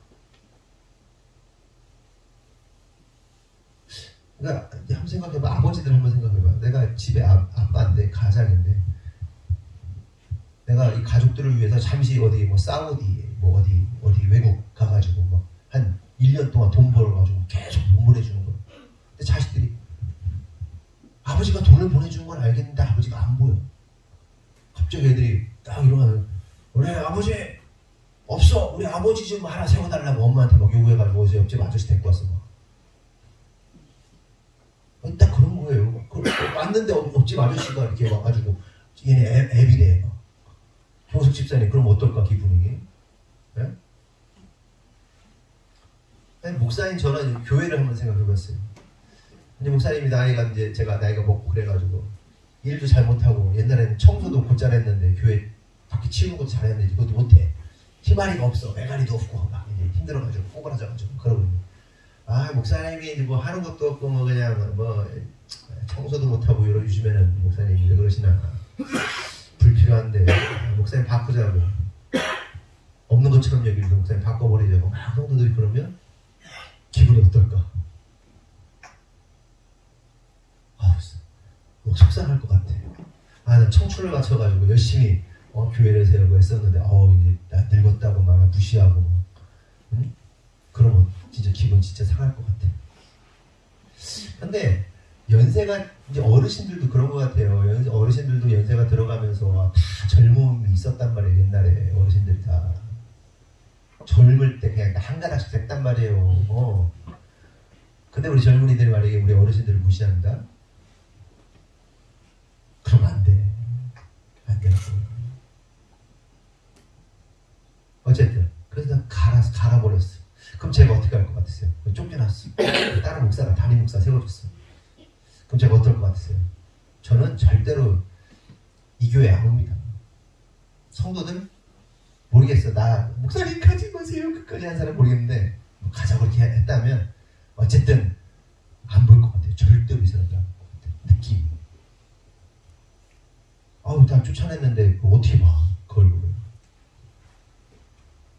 그러니까 한번 생각해봐. 아버지들 한번 생각해봐. 내가 집에 아빠인데 가장인데 내가 이 가족들을 위해서 잠시 어디 뭐 사우디 뭐 어디 외국 가가지고 뭐 한 1년 동안 돈 벌어가지고 계속 돈 보내주는 거야. 근데 자식들이 아버지가 돈을 보내주는 건 알겠는데 아버지가 안 보여. 갑자기 애들이 딱 일어나면 우리 아버지 없어. 우리 아버지 좀 하나 세워달라고 엄마한테 막 요구해가지고 어제 옆집 아저씨 데리고 왔어. 막. 딱 그런 거예요. 왔는데 옆집 아저씨가 이렇게 와가지고 얘네 애비래. 교숙 집사님 그럼 어떨까 기분이? 네? 목사님 저는 교회를 한번 생각해봤어요. 근데 목사님이 제가 나이가 먹고 그래가지고 일도 잘 못하고 옛날에는 청소도 곧잘 했는데 교회 밖에 치우는 것도 잘했는데 그것도 못해. 희마리가 없어. 메가리도 없고 막 이제 힘들어가지고 꼬그라져가지고 그러고 목사님이 뭐 하는 것도 없고 뭐 그냥 뭐 청소도 못하고 요즘에는 목사님이 왜 그러시나 불필요한데 목사님 바꾸자고 없는 것처럼 얘기를 목사님 바꿔버리자고 막 성도들이 그러면 기분이 어떨까? 속상할 것 같아. 나 청춘을 바쳐가지고 열심히 교회를 세우고 했었는데 이제 나 늙었다고 막 무시하고 응? 그러면 진짜 기분 진짜 상할 것 같아. 근데 연세가 이제 어르신들도 그런 것 같아요. 어르신들도 연세가 들어가면서 다 젊음이 있었단 말이에요. 옛날에 어르신들이 다 젊을 때 그냥 한 가닥씩 됐단 말이에요. 근데 우리 젊은이들이 만약에 우리 어르신들을 무시한다? 그러면 안 돼. 안 되는 거예요. 어쨌든 그래서 갈아버렸어. 그럼 제가 어떻게 할 것 같으세요? 쫓겨났어. 다른 목사가 담임 목사 세워줬어. 그럼 제가 어떨 것 같으세요? 저는 절대로 이 교회 안 옵니다. 성도들 모르겠어. 나 목사님 가지 마세요. 끝까지 한 사람 모르겠는데 가자고 이렇게 했다면 어쨌든 안 볼 것 같아요. 절대로 이 사람도 안 볼 것 같아요. 느낌. 다 쫓아냈는데 어떻게 봐? 그 얼굴을.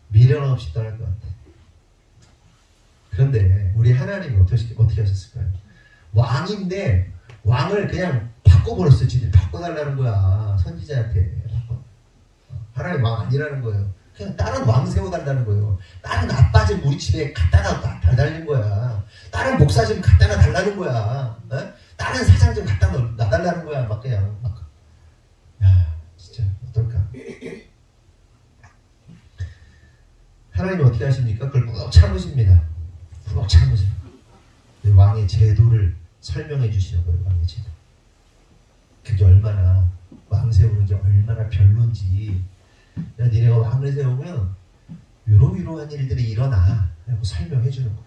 미련 없이 떠날 것 같아. 그런데 우리 하나님이 어떻게 하셨을까요? 왕인데 왕을 그냥 바꿔버렸어요. 진짜 바꿔달라는 거야. 선지자한테. 하나님 왕 아니라는 거예요. 그냥 다른 왕 세워달라는 거예요. 다른 아빠 좀 우리 집에 갖다가 달라는 거야. 다른 목사 좀 갖다가 달라는 거야. 다른 사장 좀 갖다 놔달라는 거야. 막 그냥 야 진짜 어떨까? 하나님이 어떻게 하십니까? 그걸 꾹 참으십니다. 푹 참으세요. 왕의 제도를 설명해 주시는 거예요. 왕의 제도. 그게 얼마나 왕 세우는 게 얼마나 별론지. 니네가 왕을 세우면 이러이러한 일들이 일어나 라고 설명해 주는 거예요.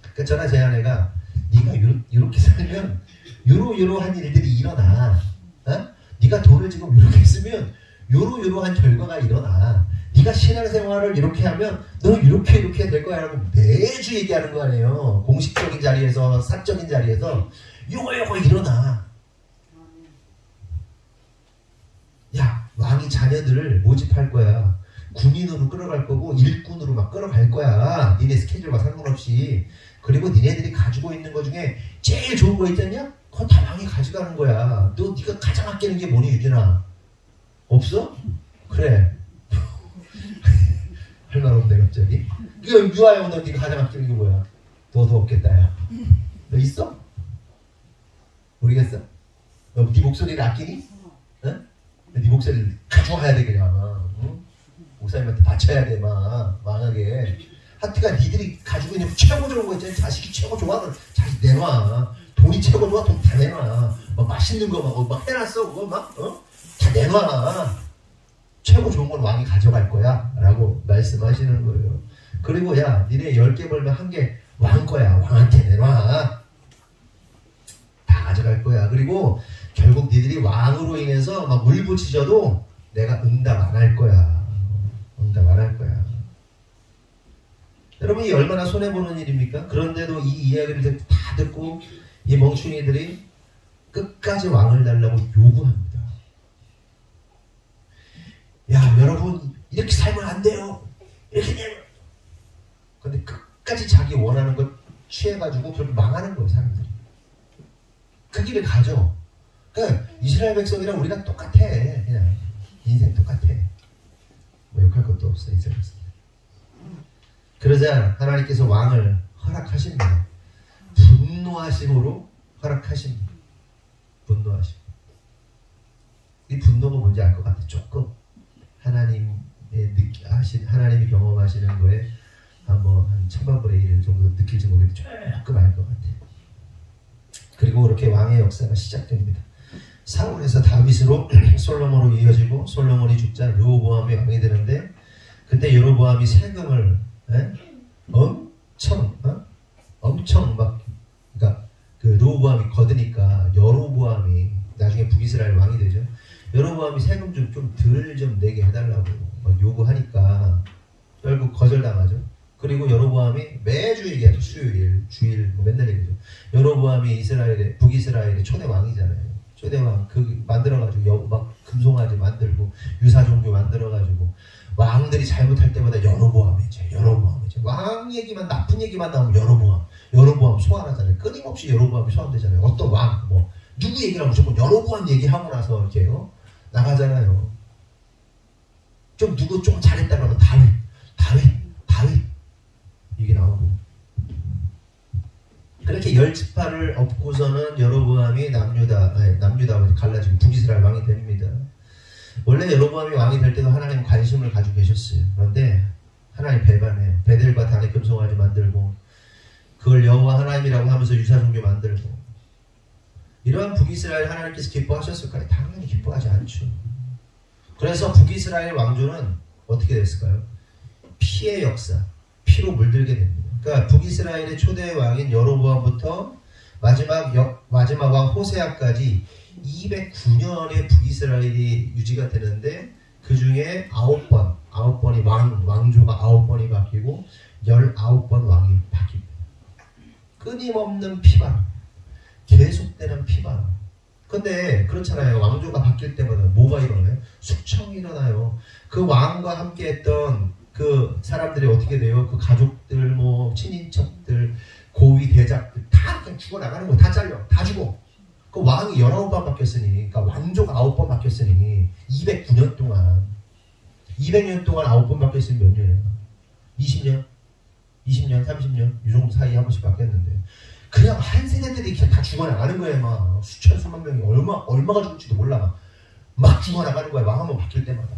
그러니까 저나 제 아내가 네가 이렇게 살면 이러이러한 일들이 일어나. 어? 네가 돈을 지금 이렇게 쓰면 이러이러한 결과가 일어나. 네가 신앙생활을 이렇게 하면 너는 이렇게 될 거야 라고 매주 얘기하는 거 아니에요. 공식적인 자리에서 사적인 자리에서 요거 일어나. 야, 왕이 자녀들을 모집할 거야. 군인으로 끌어갈 거고 일꾼으로 막 끌어갈 거야. 니네 스케줄과 상관없이. 그리고 니네들이 가지고 있는 거 중에 제일 좋은 거 있잖냐? 그건 다 왕이 가져가는 거야. 네가 가장 아끼는 게 뭐니 유진아? 없어? 그래. 할 말 없네 갑자기. 이거 유아형 너 네가 가장 아끼는 게 뭐야? 너도 없겠다 야. 너 있어? 모르겠어? 너 네 목소리를 아끼니? 응? 네 목소리를 가져와야 돼 그냥. 응? 목사님한테 바쳐야 돼 막 망하게. 하여튼가 니들이 가지고 있는 최고 좋은 거 있잖아. 자식이 최고 좋아하는 자식 내놔. 돈이 최고 좋아. 돈 다 내놔. 막 맛있는 거 막 해놨어. 그거 막 다 내놔. 최고 좋은 건 왕이 가져갈 거야 라고 말씀하시는 거예요. 그리고 야 니네 10개 벌면 1개 왕 거야. 왕한테 내놔. 다 가져갈 거야. 그리고 결국 니들이 왕으로 인해서 막 물부치져도 내가 응답 안 할 거야. 응답 안 할 거야. 여러분 이 얼마나 손해보는 일입니까? 그런데도 이 이야기를 다 듣고 이 멍충이들이 끝까지 왕을 달라고 요구합니다. 야 여러분 이렇게 살면 안 돼요. 이렇게 되면. 근데 끝까지 자기 원하는 것 취해가지고 결국 망하는 거예요 사람들이. 그 길을 가죠. 그러니까 이스라엘 백성이랑 우리가 똑같아. 그냥 인생 똑같아. 뭐 욕할 것도 없어 이스라엘 백성. 그러자 하나님께서 왕을 허락하십니다. 분노하심으로 허락하십니다. 분노하심. 이 분노가 뭔지 알 것 같아. 조금 하나님이 경험하시는 거에 한 1000분의 1 정도 느낄지 모르겠는데 조금 알 것 같아. 그리고 그렇게 왕의 역사가 시작됩니다. 사울에서 다윗으로 솔로몬으로 이어지고 솔로몬이 죽자 르호보암이 왕이 되는데 그때 여로보암이 세금을 엄청 막 그러니까 그 르호보암이 거드니까 여로보암이 나중에 북이스라엘 왕이 되죠. 여로보암이 세금 좀 덜 좀 내게 해달라고 막 요구하니까 결국 거절당하죠. 그리고 여로보암이 매주 얘기하죠. 수요일, 주일 뭐 맨날 얘기하죠. 여로보암이 북이스라엘의 초대 왕이잖아요. 초대 왕 그 만들어가지고 막 금송아지 만들고 유사종교 만들어가지고 왕들이 잘못할 때마다 여로보암이죠. 왕 얘기만 나쁜 얘기만 나오면 여로보암 소환하잖아요. 끊임없이 여로보암이 소환되잖아요. 어떤 왕 뭐 누구 얘기를 하면 무조건 여로보암 얘기하고 나서 이렇게 나가잖아요. 좀 누구 좀 잘했다 그러면 다윗 이게 나오고. 그렇게 10지파를 업고서는 여로보암이 남유다 갈라지고 북이스라엘 왕이 됩니다. 원래 여로보암이 왕이 될 때도 하나님 관심을 가지고 계셨어요. 그런데 하나님 배반해요. 베델과 단에 금송아지 만들고 그걸 여호와 하나님이라고 하면서 유사종교 만들고. 이러한 북이스라엘 하나님께서 기뻐하셨을까요? 당연히 기뻐하지 않죠. 그래서 북이스라엘 왕조는 어떻게 됐을까요? 피의 역사, 피로 물들게 됩니다. 그러니까 북이스라엘의 초대 왕인 여로보암부터 마지막 왕 호세아까지 209년의 북이스라엘이 유지가 되는데 그 중에 9번이 왕조가 9번이 바뀌고 19번 왕이 바뀝니다. 끊임없는 피바람, 계속되는 피바람. 근데 그렇잖아요. 왕조가 바뀔 때마다 뭐가 일어나요? 숙청이 일어나요. 그 왕과 함께 했던 그 사람들이 어떻게 돼요? 그 가족들, 뭐 친인척들, 고위 대작들 다 그냥 죽어나가는 거예요. 다 잘려. 다 죽어. 그 왕이 19번 바뀌었으니, 그러니까 왕조가 9번 바뀌었으니 209년 동안 200년 동안 9번 바뀌었으니 몇 년이에요? 20년? 20년? 30년? 이 정도 사이에 한 번씩 바뀌었는데 그냥 한 세대들이 그냥 다 죽어나가는 거예요. 막 수천 수만 명이 얼마가 죽을지도 몰라. 막 죽어나가는 거예요. 왕 한 번 바뀔 때마다.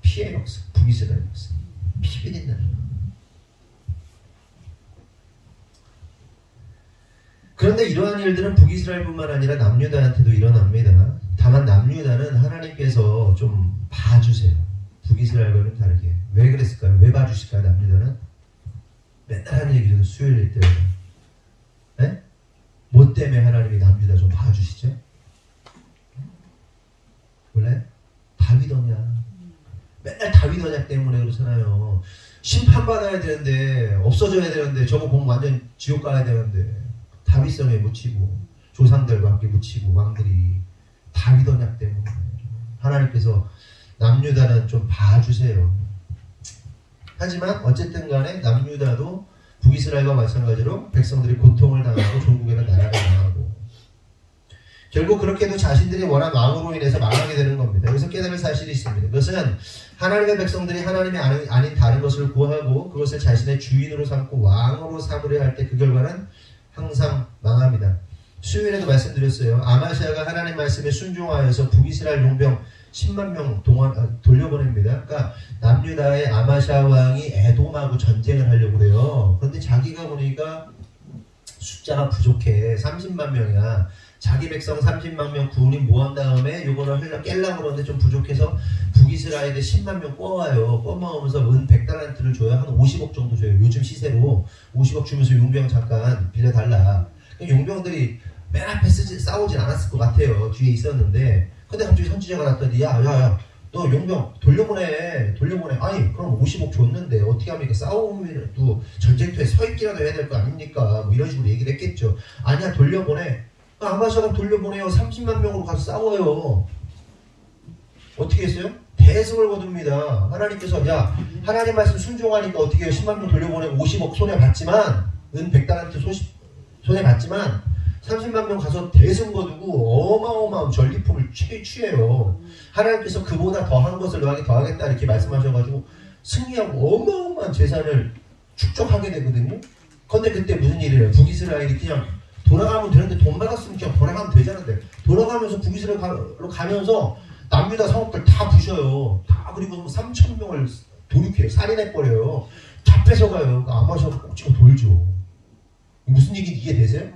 피의 역사, 북이스라엘 역사, 피비린내. 그런데 이러한 일들은 북이스라엘뿐만 아니라 남유다한테도 일어납니다. 다만 남유다는 하나님께서 좀 봐주세요. 북이스라엘과는 다르게. 왜 그랬을까요? 왜 봐주실까요? 남유다는? 맨날 하는 얘기죠. 수요일 때마다. 네? 뭐 때문에 하나님이 남유다 좀 봐주시죠? 원래 다윗 언약. 맨날 다윗 언약 때문에 그렇잖아요. 심판받아야 되는데, 없어져야 되는데, 저거 보면 완전 지옥 가야 되는데, 다윗성에 묻히고, 조상들과 함께 묻히고, 왕들이 다윗 언약 때문에 하나님께서 남유다는 좀 봐주세요. 하지만 어쨌든 간에 남유다도 북이스라엘과 마찬가지로 백성들이 고통을 당하고 종국에는 나라가 망하고, 결국 그렇게도 자신들이 원한 왕으로 인해서 망하게 되는 겁니다. 여기서 깨달을 사실이 있습니다. 그것은 하나님의 백성들이 하나님이 아닌 다른 것을 구하고 그것을 자신의 주인으로 삼고 왕으로 삼으려 할 때 그 결과는 항상 망합니다. 수요일에도 말씀드렸어요. 아마시아가 하나님 말씀에 순종하여서 북이스라엘 용병 10만 명 돌려보냅니다. 그러니까 남유다의 아마시아 왕이 에돔하고 전쟁을 하려고 그래요. 그런데 자기가 보니까 숫자가 부족해. 30만 명이야. 자기 백성 30만 명 군인 모은 다음에 요거를 깰라고 그러는데 좀 부족해서 북이스라엘에 10만 명 꿔와요. 꿔모으면서 은 100달란트를 줘요. 한 50억 정도 줘요. 요즘 시세로 50억 주면서 용병 잠깐 빌려달라. 용병들이 맨 앞에 싸우진 않았을 것 같아요. 뒤에 있었는데. 근데 갑자기 선지자가 났더니 야 너 용병 돌려보내. 아니 그럼 50억 줬는데 어떻게 합니까? 싸우면 또 전쟁터에 서있기라도 해야 될 거 아닙니까? 뭐 이런 식으로 얘기를 했겠죠. 아니야 돌려보내. 아마시아가 돌려보내요. 30만 명으로 가서 싸워요. 어떻게 했어요? 대승을 거둡니다. 하나님께서 야 하나님 말씀 순종하니까 어떻게 해요? 10만 명 돌려보내고 50억 손해봤지만 은 100달란트 손해봤지만 30만 명 가서 대승 거두고 어마어마한 전리품을 취해요. 하나님께서 그보다 더한 것을 너에게 더하겠다 이렇게 말씀하셔가지고 승리하고 어마어마한 재산을 축적하게 되거든요. 그런데 그때 무슨 일이에요? 북이스라엘이 그냥 돌아가면 되는데 돈 받았으면 그냥 돌아가면 되잖아요. 돌아가면서 북이스라엘로 가면서 남유다 성읍들 다 부셔요. 다. 그리고 3,000명을 도륙해요. 살인해버려요. 다 뺏어가요. 아마시아가 꼭지가 돌죠. 무슨 얘기인지 이해되세요?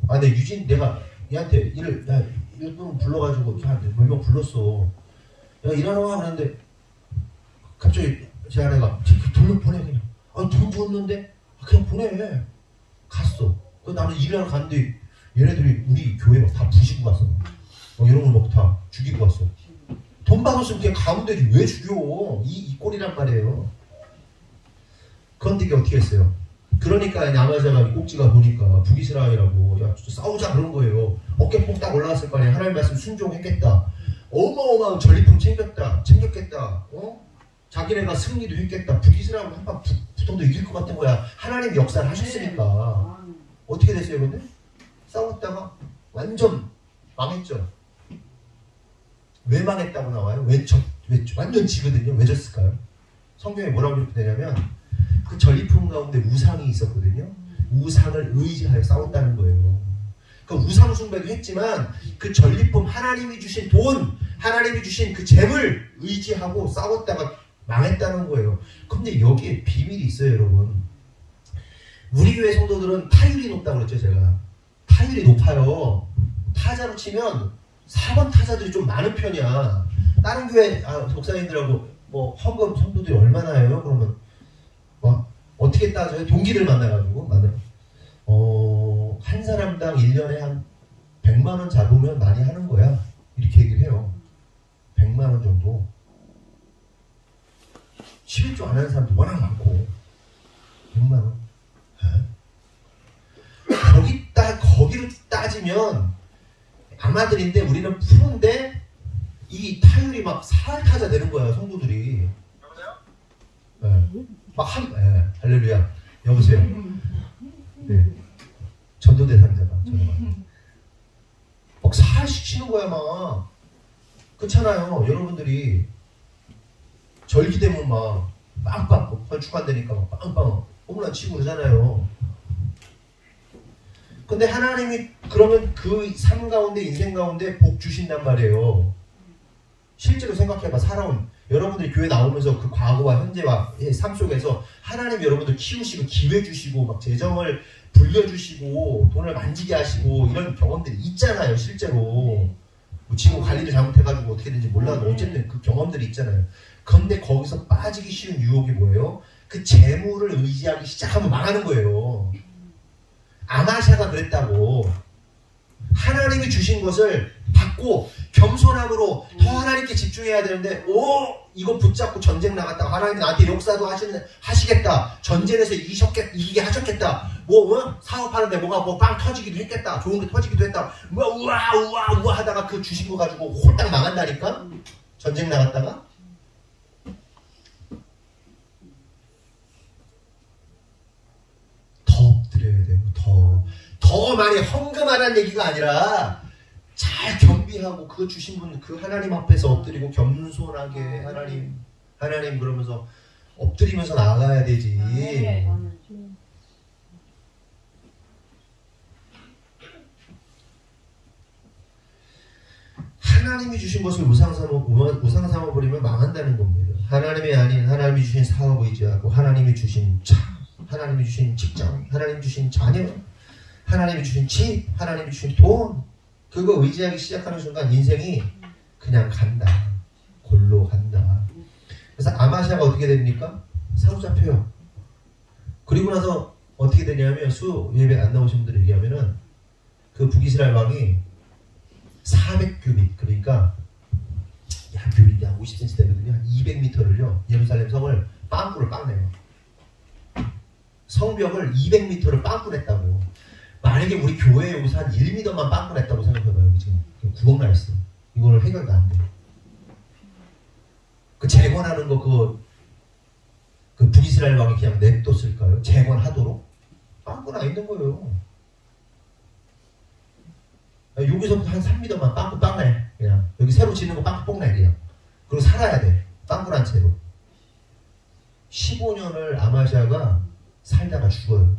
아, 네, 유진, 내가 얘한테 일분 불러가지고 걔한테 몇 명 불렀어. 내가 일하러 와 그랬는데 갑자기 제 아내가 돌려보내 그냥. 아, 돈 줬는데 그냥 보내. 갔어. 나는 일하러 갔는데 얘네들이 우리 교회 막 다 부시고 갔어. 이런 걸 막 다 죽이고 갔어. 돈 받았으면 그냥 가면 되지. 왜 죽여? 이 꼴이란 말이에요. 그런데 이게 어떻게 했어요? 그러니까 아마시아가 꼭지가 보니까 북이스라엘이라고 야 싸우자 그런 거예요. 어깨 뽕딱 올라갔을 거 아니에요. 하나님 말씀 순종했겠다. 어마어마한 전리품 챙겼겠다. 자기네가 승리도 했겠다. 북이스라엘 한판 붙어도 이길 것 같은 거야. 하나님 역사를 하셨으니까. 어떻게 됐어요 근데? 싸웠다가 완전 망했죠. 왜 망했다고 나와요? 왜 완전 지거든요. 왜 졌을까요? 성경에 뭐라고 이렇게 되냐면 그 전리품 가운데 우상이 있었거든요. 우상을 의지하여 싸웠다는 거예요. 그 우상 숭배도 했지만 그 전리품 하나님이 주신 돈, 하나님이 주신 그 재물 의지하고 싸웠다가 망했다는 거예요. 근데 여기에 비밀이 있어요 여러분. 우리 교회 성도들은 타율이 높다고 그랬죠. 제가 타율이 높아요. 타자로 치면 4번 타자들이 좀 많은 편이야. 다른 교회 목사님들하고 뭐 헌금 성도들이 얼마나 해요? 그러면 어떻게 따져요? 동기를 만나가지고 한 사람당 1년에 한 100만원 잡으면 많이 하는 거야. 이렇게 얘기를 해요. 100만원 정도. 11조 안 하는 사람도 워낙 많고 100만원. 거기로 따지면 아마들인데 우리는 프로인데 이 타율이 막 4타자 되는 거야 성도들이. 여보세요? 네. 할렐루야. 여보세요. 네. 전도대 상자가 막 4씩 치는 거야 막. 그렇잖아요. 여러분들이 절기 되면 막 빵빵 벌축한다니까 막 빵빵 홈런 치고 그러잖아요. 근데 하나님이 그러면 그 삶 가운데 인생 가운데 복 주신단 말이에요. 실제로 생각해봐. 살아온 여러분들이 교회 나오면서 그 과거와 현재와 삶 속에서 하나님 여러분들 키우시고 기회 주시고 막 재정을 불려주시고 돈을 만지게 하시고 이런 경험들이 있잖아요. 실제로 뭐 지금 관리를 잘못해가지고 어떻게 되는지 몰라도 어쨌든 그 경험들이 있잖아요. 그런데 거기서 빠지기 쉬운 유혹이 뭐예요? 그 재물을 의지하기 시작하면 망하는 거예요. 아마샤가 그랬다고. 하나님이 주신 것을 받고 겸손함으로 더 하나님께 집중해야 되는데 이거 붙잡고 전쟁 나갔다가 하나님 나한테 역사도 하시겠다. 전쟁에서 이기게 하셨겠다. 사업하는데 뭐가 빵 터지기도 했겠다. 좋은 게 터지기도 했다. 우와 하다가 그 주신 거 가지고 홀딱 망한다니까? 전쟁 나갔다가? 더 엎드려야 돼요. 더 많이 헌금하라는 얘기가 아니라 잘 겸비하고 그 주신 분 그 하나님 앞에서 엎드리고 겸손하게 하나님 그러면서 엎드리면서 나가야 되지. 하나님이 주신 것을 우상 삼아버리면 망한다는 겁니다. 하나님이 아닌 하나님이 주신 사업 의지하고 하나님이 주신 차, 하나님이 주신 직장, 하나님이 주신 자녀, 하나님이 주신 집, 하나님이 주신 돈, 그거 의지하기 시작하는 순간 인생이 그냥 간다. 골로 간다. 그래서 아마샤가 어떻게 됩니까? 사로잡혀요. 그리고 나서 어떻게 되냐면 예배 안 나오신 분들 얘기하면은 그 북이스라엘 왕이 400규빗 그러니까 규빗이 한 50cm 되거든요. 한 200m를요. 예루살렘 성을 빵꾸를 빵내요. 성벽을 200m를 빵꾸냈다고. 만약에 우리 교회에 여기서 한 1m만 빵꾸냈다고 생각해봐요. 여기 지금 구멍 나 있어. 이거는 해결도 안 돼. 그 재건하는 거 그 북이스라엘 왕이 그냥 냅뒀을까요? 재건하도록? 빵꾸 나 있는 거예요. 여기서부터 한 3m만 빵꾸 빵내. 그냥 여기 새로 짓는 거 빵꾸 뽕내 그냥. 그리고 살아야 돼. 빵꾸 난 채로. 15년을 아마샤가 살다가 죽어요.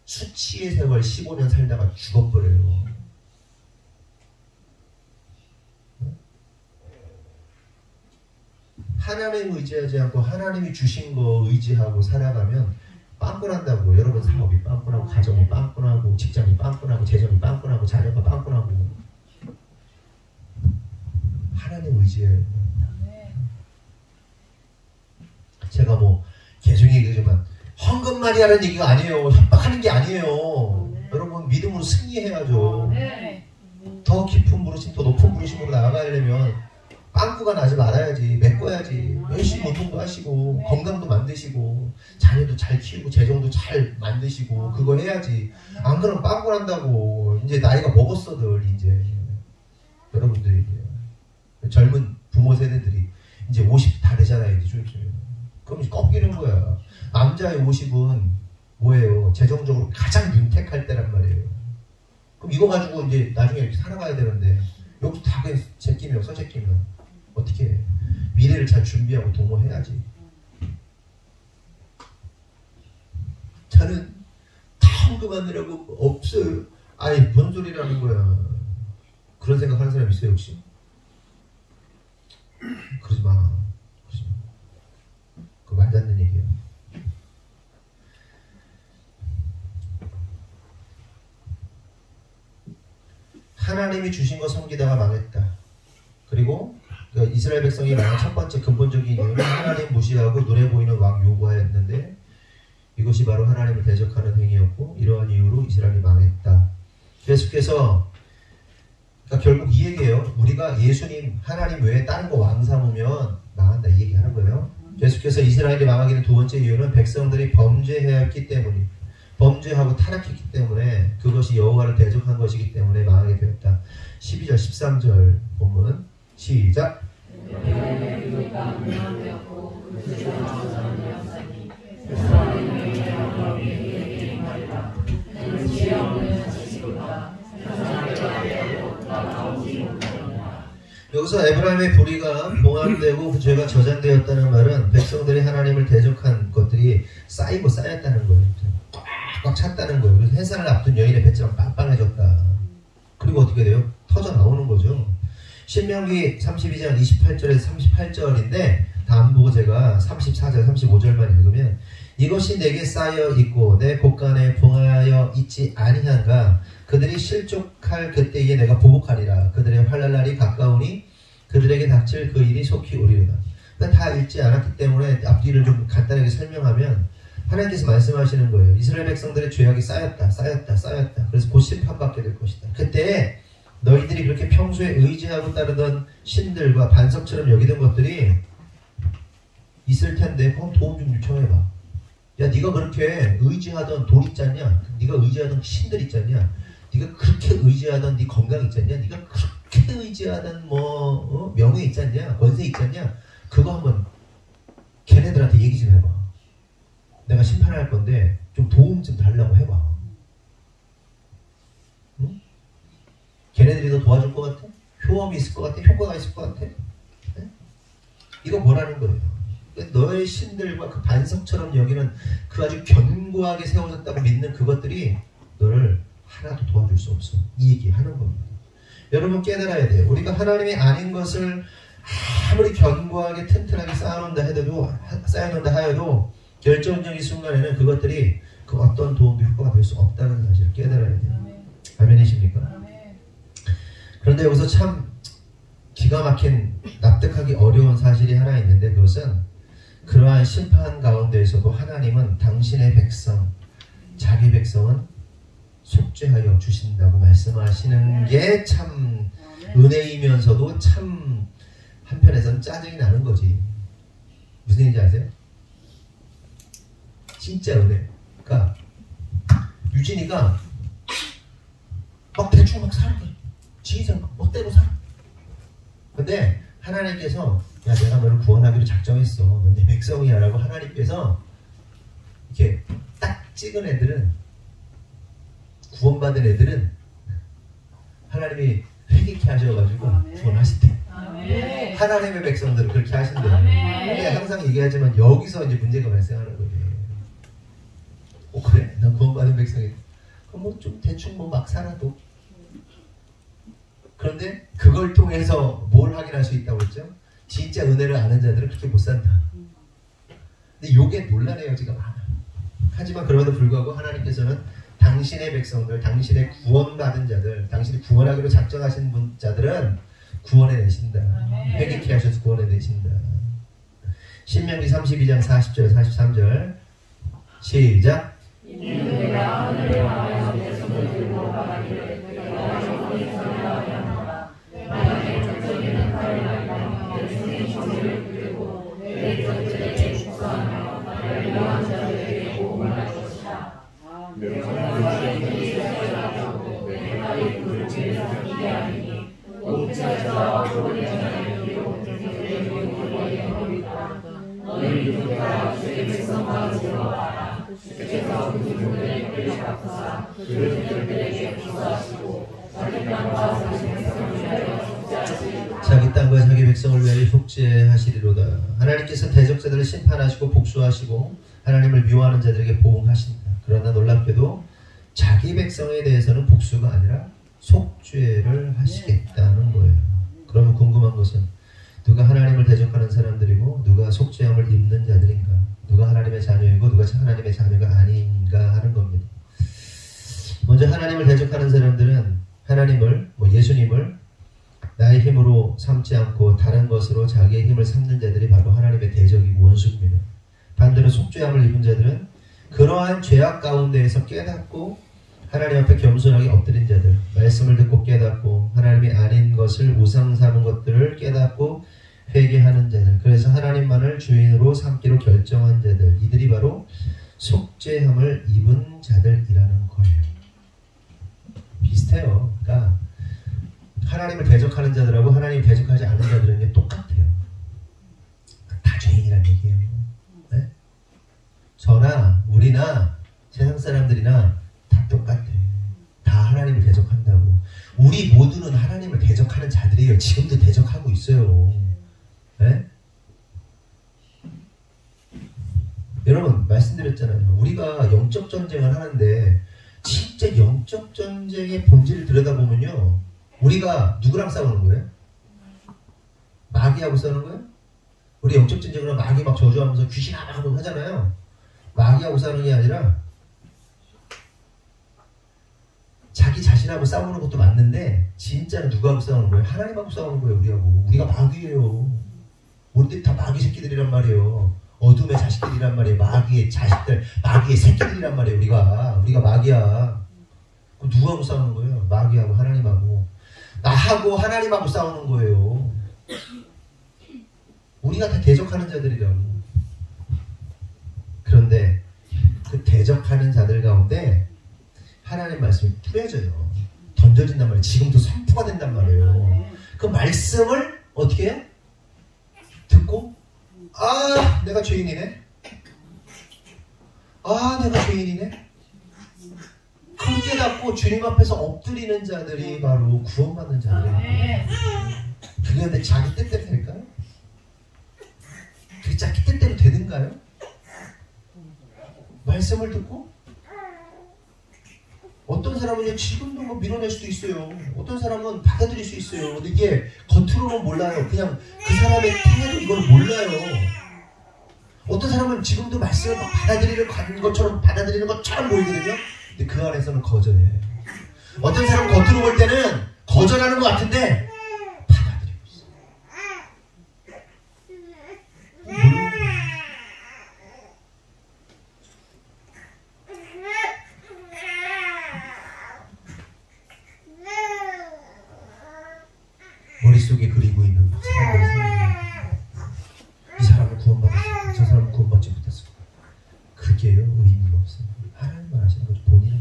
수치의 세월 15년 살다가 죽어버려요. 하나님 의지하지 않고 하나님이 주신 거 의지하고 살아가면 빵꾸난다고. 여러분 사업이 빵꾸나고 가정이 빵꾸나고 직장이 빵꾸나고 재정이 빵꾸나고 자녀가 빵꾸나고. 하나님 의지해요. 제가 뭐 계속 얘기하지만 헌금말이 하는 얘기가 아니에요. 협박하는 게 아니에요. 여러분 믿음으로 승리해야죠. 더 깊은 부르심, 더 높은 부르심으로 나아가려면 빵꾸가 나지 말아야지. 메꿔야지. 열심히 운동도 하시고 건강도 만드시고 자녀도 잘 키우고 재정도 잘 만드시고 그거 해야지. 안 그러면 빵꾸 난다고. 이제 나이가 먹었어들 이제 여러분들이 젊은 부모 세대들이 이제 50 다 되잖아요. 이제 좀 그럼 꺾이는 거야. 남자의 50은 뭐예요? 재정적으로 가장 윤택할 때란 말이에요. 그럼 이거 가지고 이제 나중에 이렇게 살아가야 되는데 여기서 다 그냥 제끼면 서제끼면 어떻게 해? 미래를 잘 준비하고 도모해야지. 저는 다 헌금하느라고 없어요. 아니 뭔 소리라는 거야. 그런 생각 하는 사람 있어요 혹시? 그러지 마. 그 말도 안 되는 얘기야. 하나님이 주신 거 섬기다가 망했다. 그리고 이스라엘 백성이 망한 첫 번째 근본적인 이유는 하나님 무시하고 눈에 보이는 왕 요구하였는데 이것이 바로 하나님을 대적하는 행위였고 이러한 이유로 이스라엘이 망했다. 계속해서 그러니까 결국 이 얘기예요. 우리가 예수님 하나님 외에 다른 거 왕 삼으면 망한다 이 얘기하는 거예요. 계속해서 이스라엘이 망하기는 두 번째 이유는 백성들이 범죄했기 때문이 범죄하고 타락했기 때문에 그것이 여호와를 대적한 것이기 때문에 망하게 되었다. 12절 13절 보면 시작. 여기서 에브라임의 불의가 봉합되고 그 죄가 저장되었다는 말은 백성들이 하나님을 대적한 것들이 쌓이고 쌓였다는 거예요. 꽉 찼다는 거예요. 그래서 해산을 앞둔 여인의 배처럼 빵빵해졌다. 그리고 어떻게 돼요? 터져 나오는 거죠. 신명기 32장 28절에서 38절인데 다 안 보고 제가 34절, 35절만 읽으면 이것이 내게 쌓여 있고 내 곳간에 봉하여 있지 아니한가 그들이 실족할 그때에 내가 보복하리라 그들의 환난 날이 가까우니 그들에게 닥칠 그 일이 속히 오리로다. 다 읽지 않았기 때문에 앞뒤를 좀 간단하게 설명하면 하나님께서 말씀하시는 거예요. 이스라엘 백성들의 죄악이 쌓였다. 그래서 곧 심판받게 될 것이다. 그때 너희들이 그렇게 평소에 의지하고 따르던 신들과 반석처럼 여기던 것들이 있을 텐데 그건 도움 좀 요청해봐. 야, 네가 그렇게 의지하던 돈 있잖냐? 네가 의지하던 신들 있잖냐? 네가 그렇게 의지하던 네 건강 있잖냐? 네가 그렇게 의지하던 명예 있잖냐? 권세 있잖냐? 그거 한번 걔네들한테 얘기 좀 해봐. 내가 심판할 건데 좀 도움 좀 달라고 해봐. 응? 걔네들이 너 도와줄 것 같아? 효험이 있을 것 같아? 효과가 있을 것 같아? 네? 이거 뭐라는 거예요? 너의 신들과 그 반석처럼 여기는 그 아주 견고하게 세워졌다고 믿는 그것들이 너를 하나도 도와줄 수 없어. 이 얘기 하는 겁니다. 여러분 깨달아야 돼요. 우리가 하나님이 아닌 것을 아무리 견고하게 튼튼하게 쌓아놓는다 하여도 결정적인 순간에는 그것들이 그 어떤 도움도 효과가 될 수 없다는 사실을 깨달아야 돼요. 아멘이십니까? 그런데 여기서 참 기가 막힌 납득하기 어려운 사실이 하나 있는데 그것은 그러한 심판 가운데에서도 하나님은 당신의 백성, 자기 백성은 속죄하여 주신다고 말씀하시는 게 참 은혜이면서도 참 한편에서는 짜증이 나는 거지. 무슨 얘기인지 아세요? 진짜 은혜. 그러니까 유진이가 막 대충 막 살아. 지휘자 멋대로 살아. 근데 하나님께서 야 내가 너를 구원하기로 작정했어. 넌 내 백성이야 라고 하나님께서 이렇게 딱 찍은 애들은 구원받은 애들은 하나님이 회개케 하셔가지고 구원하시대. 하나님의 백성들은 그렇게 하신대요. 근데 항상 얘기하지만 여기서 이제 문제가 발생하는 거예요. 그래? 난 구원받은 백성이야. 그럼 뭐 좀 대충 뭐 막 살아도. 그런데 그걸 통해서 뭘 확인할 수 있다고 했죠? 진짜 은혜를 아는 자들은 그렇게 못 산다. 근데 요게 논란의 여지가 많아. 하지만 그럼에도 불구하고 하나님께서는 당신의 백성들, 당신의 구원받은 자들, 당신이 구원하기로 작정하신 자들은 구원해내신다. 회개케 하셔서 구원해내신다. 신명기 32장 40절 43절 시작. 자기 땅과 자기 백성을 위하여 속죄하시리로다. 하나님께서 대적자들을 심판하시고 복수하시고 하나님을 미워하는 자들에게 보응하신다. 그러나 놀랍게도 자기 백성에 대해서는 복수가 아니라 속죄를 하시겠다는 거예요. 그러면 궁금한 것은 누가 하나님을 대적하는 사람들이고 누가 속죄함을 입는 자들인가, 누가 하나님의 자녀이고 누가 하나님의 자녀가 아닌가 하는 겁니다. 먼저 하나님을 대적하는 사람들은 하나님을, 예수님을 나의 힘으로 삼지 않고 다른 것으로 자기의 힘을 삼는 자들이 바로 하나님의 대적이고 원수입니다. 반대로 속죄함을 입은 자들은 그러한 죄악 가운데에서 깨닫고 하나님 앞에 겸손하게 엎드린 자들, 말씀을 듣고 깨닫고 하나님이 아닌 것을 우상 삼은 것들을 깨닫고 회개하는 자들, 그래서 하나님만을 주인으로 삼기로 결정한 자들, 이들이 바로 속죄함을 입은 자들이라는 거예요. 비슷해요. 그러니까 하나님을 대적하는 자들하고 하나님을 대적하지 않는 자들은 똑같아요. 다 죄인이라는 얘기예요. 네? 저나 우리나 세상 사람들이나 다 똑같아. 다 하나님을 대적한다고. 우리 모두는 하나님을 대적하는 자들이에요. 지금도 대적하고 있어요. 네? 여러분 말씀드렸잖아요. 우리가 영적 전쟁을 하는데 진짜 영적 전쟁의 본질을 들여다보면요, 우리가 누구랑 싸우는 거예요? 마귀하고 싸우는 거예요? 우리 영적 전쟁으로 마귀 막 저주하면서 귀신아 하고 하잖아요. 마귀하고 싸우는 게 아니라 자기 자신하고 싸우는 것도 맞는데 진짜는 누구하고 싸우는 거예요? 하나님하고 싸우는 거예요. 우리하고. 우리가 마귀예요. 우리들이 다 마귀 새끼들이란 말이에요. 어둠의 자식들이란 말이에요. 마귀의 자식들, 마귀의 새끼들이란 말이에요. 우리가 마귀야. 그럼 누구하고 싸우는 거예요? 마귀하고 하나님하고. 나하고 하나님하고 싸우는 거예요. 우리가 다 대적하는 자들이라고. 그런데 그 대적하는 자들 가운데 하나님 말씀이 뿌려져요. 던져진단 말이에요. 지금도 선포가 된단 말이에요. 그 말씀을 어떻게 해요? 듣고 아 내가 죄인이네. 아 내가 죄인이네. 그걸 깨닫고 주님 앞에서 엎드리는 자들이 바로 구원받는 자들이에요. 그게 근데 자기 뜻대로 될까요? 그게 자기 뜻대로 되는가요? 말씀을 듣고 어떤 사람은 지금도 뭐 밀어낼 수도 있어요. 어떤 사람은 받아들일 수 있어요. 근데 이게 겉으로는 몰라요. 그냥 그 사람의 태도 이걸 몰라요. 어떤 사람은 지금도 말씀을 막 받아들이는 것처럼 보이거든요. 근데 그 안에서는 거절해요. 어떤 사람은 겉으로 볼 때는 거절하는 것 같은데 받아들이고 있어요. 머릿속에 그리고 있는 사람들의 생각이 이 사람은 구원받았어. 저 사람은 구원받지 못했어. 그게요 의미가 없어요. 하나님만 하시는 거죠. 본인은.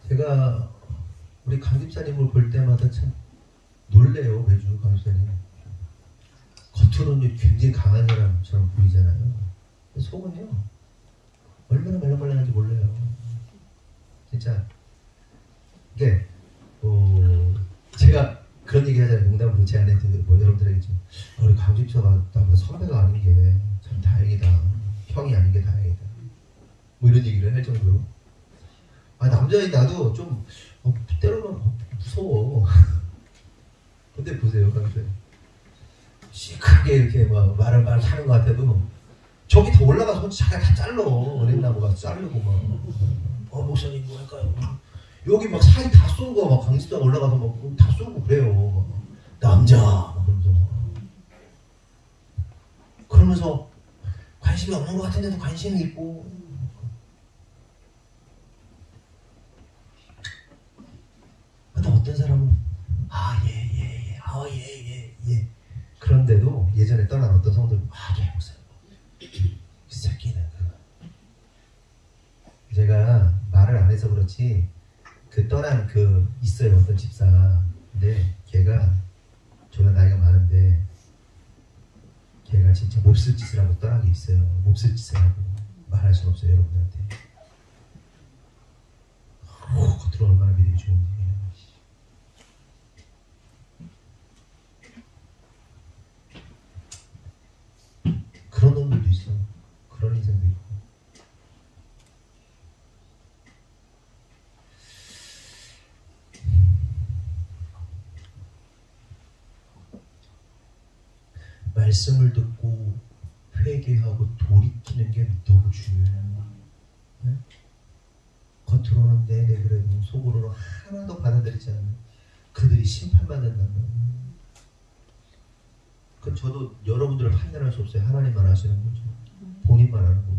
제가 우리 강집사님을 볼 때마다 참 놀래요. 매주 강집사님 겉으로는 굉장히 강한 사람처럼 보이잖아요. 속은요 얼마나 말랑말랑한지 몰라요. 진짜 이게 제가 그런 얘기 하잖아요. 농담으로 제 아내한테 여러분들에게 좀 우리 강집사가 나보다 선배가 아닌 게 참 다행이다. 형이 아닌 게 다행이다. 뭐 이런 얘기를 할 정도로. 아 남자인 나도 좀 때로는 무서워. 근데 보세요 강집사. 시크하게 이렇게 막 말을 하는 것 같아도 저기 더 올라가서 혼자 자기가 다 잘라. 어린나무가 자르고 막 목사님 뭐 할까요? 여기 막 사이 다 쏜 거 막 강집사가 올라가서 막 다 쏘고 그래요. 남자 막 그러면서 관심이 없는 것 같은데도 관심이 있고. 근데 어떤 사람은 예. 그런데도 예전에 떠난 어떤 성도는 예 목사님 그 새끼는 제가 말을 안 해서 그렇지 그 떠난 그 있어요 어떤 집사. 근데 걔가 저보다 나이가 많은데 걔가 진짜 몹쓸 짓을 하고 떠난 게 있어요. 몹쓸 짓을 하고 말할 수는 없어요 여러분들한테. 겉으로 얼마나 믿음이 좋은지. 그런 놈들도 있어. 그런 인생도 있고. 말씀을 듣고 회개하고 돌이키는 게 너무 중요해요. 네? 겉으로는 네네 그래도 속으로는 하나도 받아들이지 않는 그들이 심판받는다는 거예요. 그럼 저도 여러분들을 판단할 수 없어요. 하나님만 아시는 거죠. 본인만 아는 거고.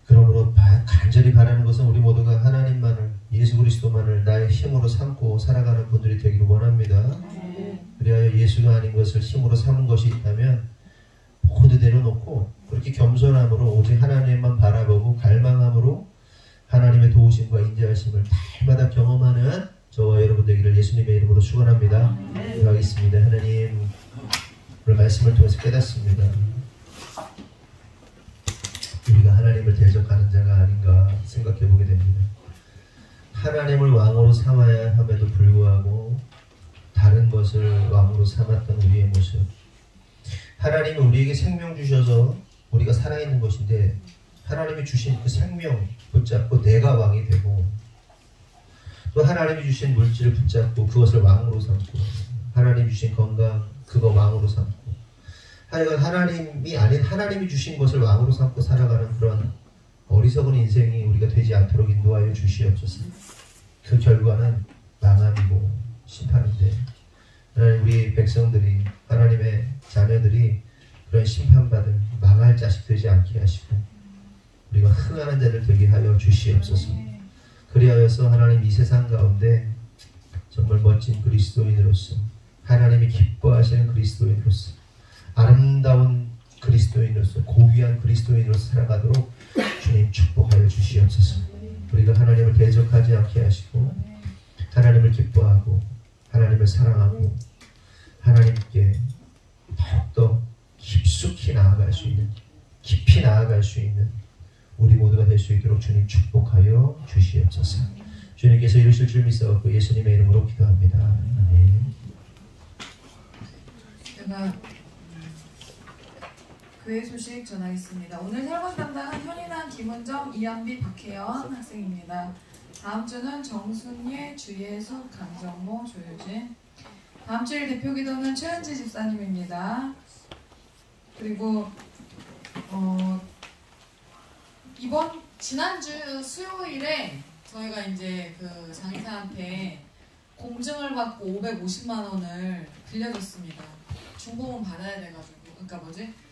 그러므로 간절히 바라는 것은 우리 모두가 하나님만을, 예수 그리스도만을 나의 힘으로 삼고 살아가는 분들이 되기를 원합니다. 그리하여 예수가 아닌 것을 힘으로 삼은 것이 있다면 모두 내려놓고 그렇게 겸손함으로 오직 하나님만 바라보고 갈망함으로 하나님의 도우심과 인자하심을 날마다 경험하는 저와 여러분 되기를 예수님의 이름으로 축원합니다. 기도하겠습니다. 하나님, 오늘 말씀을 통해서 깨닫습니다. 우리가 하나님을 대적하는 자가 아닌가 생각해 보게 됩니다. 하나님을 왕으로 삼아야 함에도 불구하고 다른 것을 왕으로 삼았던 우리의 모습. 하나님은 우리에게 생명 주셔서 우리가 살아있는 것인데 하나님이 주신 그 생명 붙잡고 내가 왕이 되고 또 하나님이 주신 물질을 붙잡고 그것을 왕으로 삼고 하나님이 주신 건강 그거 왕으로 삼고 하여간 하나님이 아닌 하나님이 주신 것을 왕으로 삼고 살아가는 그런 어리석은 인생이 우리가 되지 않도록 인도하여 주시옵소서. 그 결과는 망함이고 심판인데 하나님 우리 백성들이 하나님의 자녀들이 그런 심판받을 망할 자식 되지 않게 하시고 우리가 흥하는 자들 되게 하여 주시옵소서. 그리하여서 하나님 이 세상 가운데 정말 멋진 그리스도인으로서 하나님이 기뻐하시는 그리스도인으로서 아름다운 그리스도인으로서 고귀한 그리스도인으로서 살아가도록 주님 축복하여 주시옵소서. 우리가 하나님을 대적하지 않게 하시고 하나님을 기뻐하고 하나님을 사랑하고 하나님께 더욱더 깊숙이 나아갈 수 있는 깊이 나아갈 수 있는 우리 모두가 될 수 있도록 주님 축복하여 주시옵소서. 주님께서 이루실 줄 믿사옵고 예수님의 이름으로 기도합니다. 아멘. 제가 교회 소식 전하겠습니다. 오늘 설교 담당은 현인환, 김은정, 이한비, 박혜연 학생입니다. 다음 주는 정순예, 주예숙, 강정모, 조효진. 다음 주일 대표 기도는 최은지 집사님입니다. 그리고 지난주 수요일에 저희가 이제 그 장의사한테 공증을 받고 550만 원을 빌려줬습니다. 중공은 받아야 돼가지고, 그러니까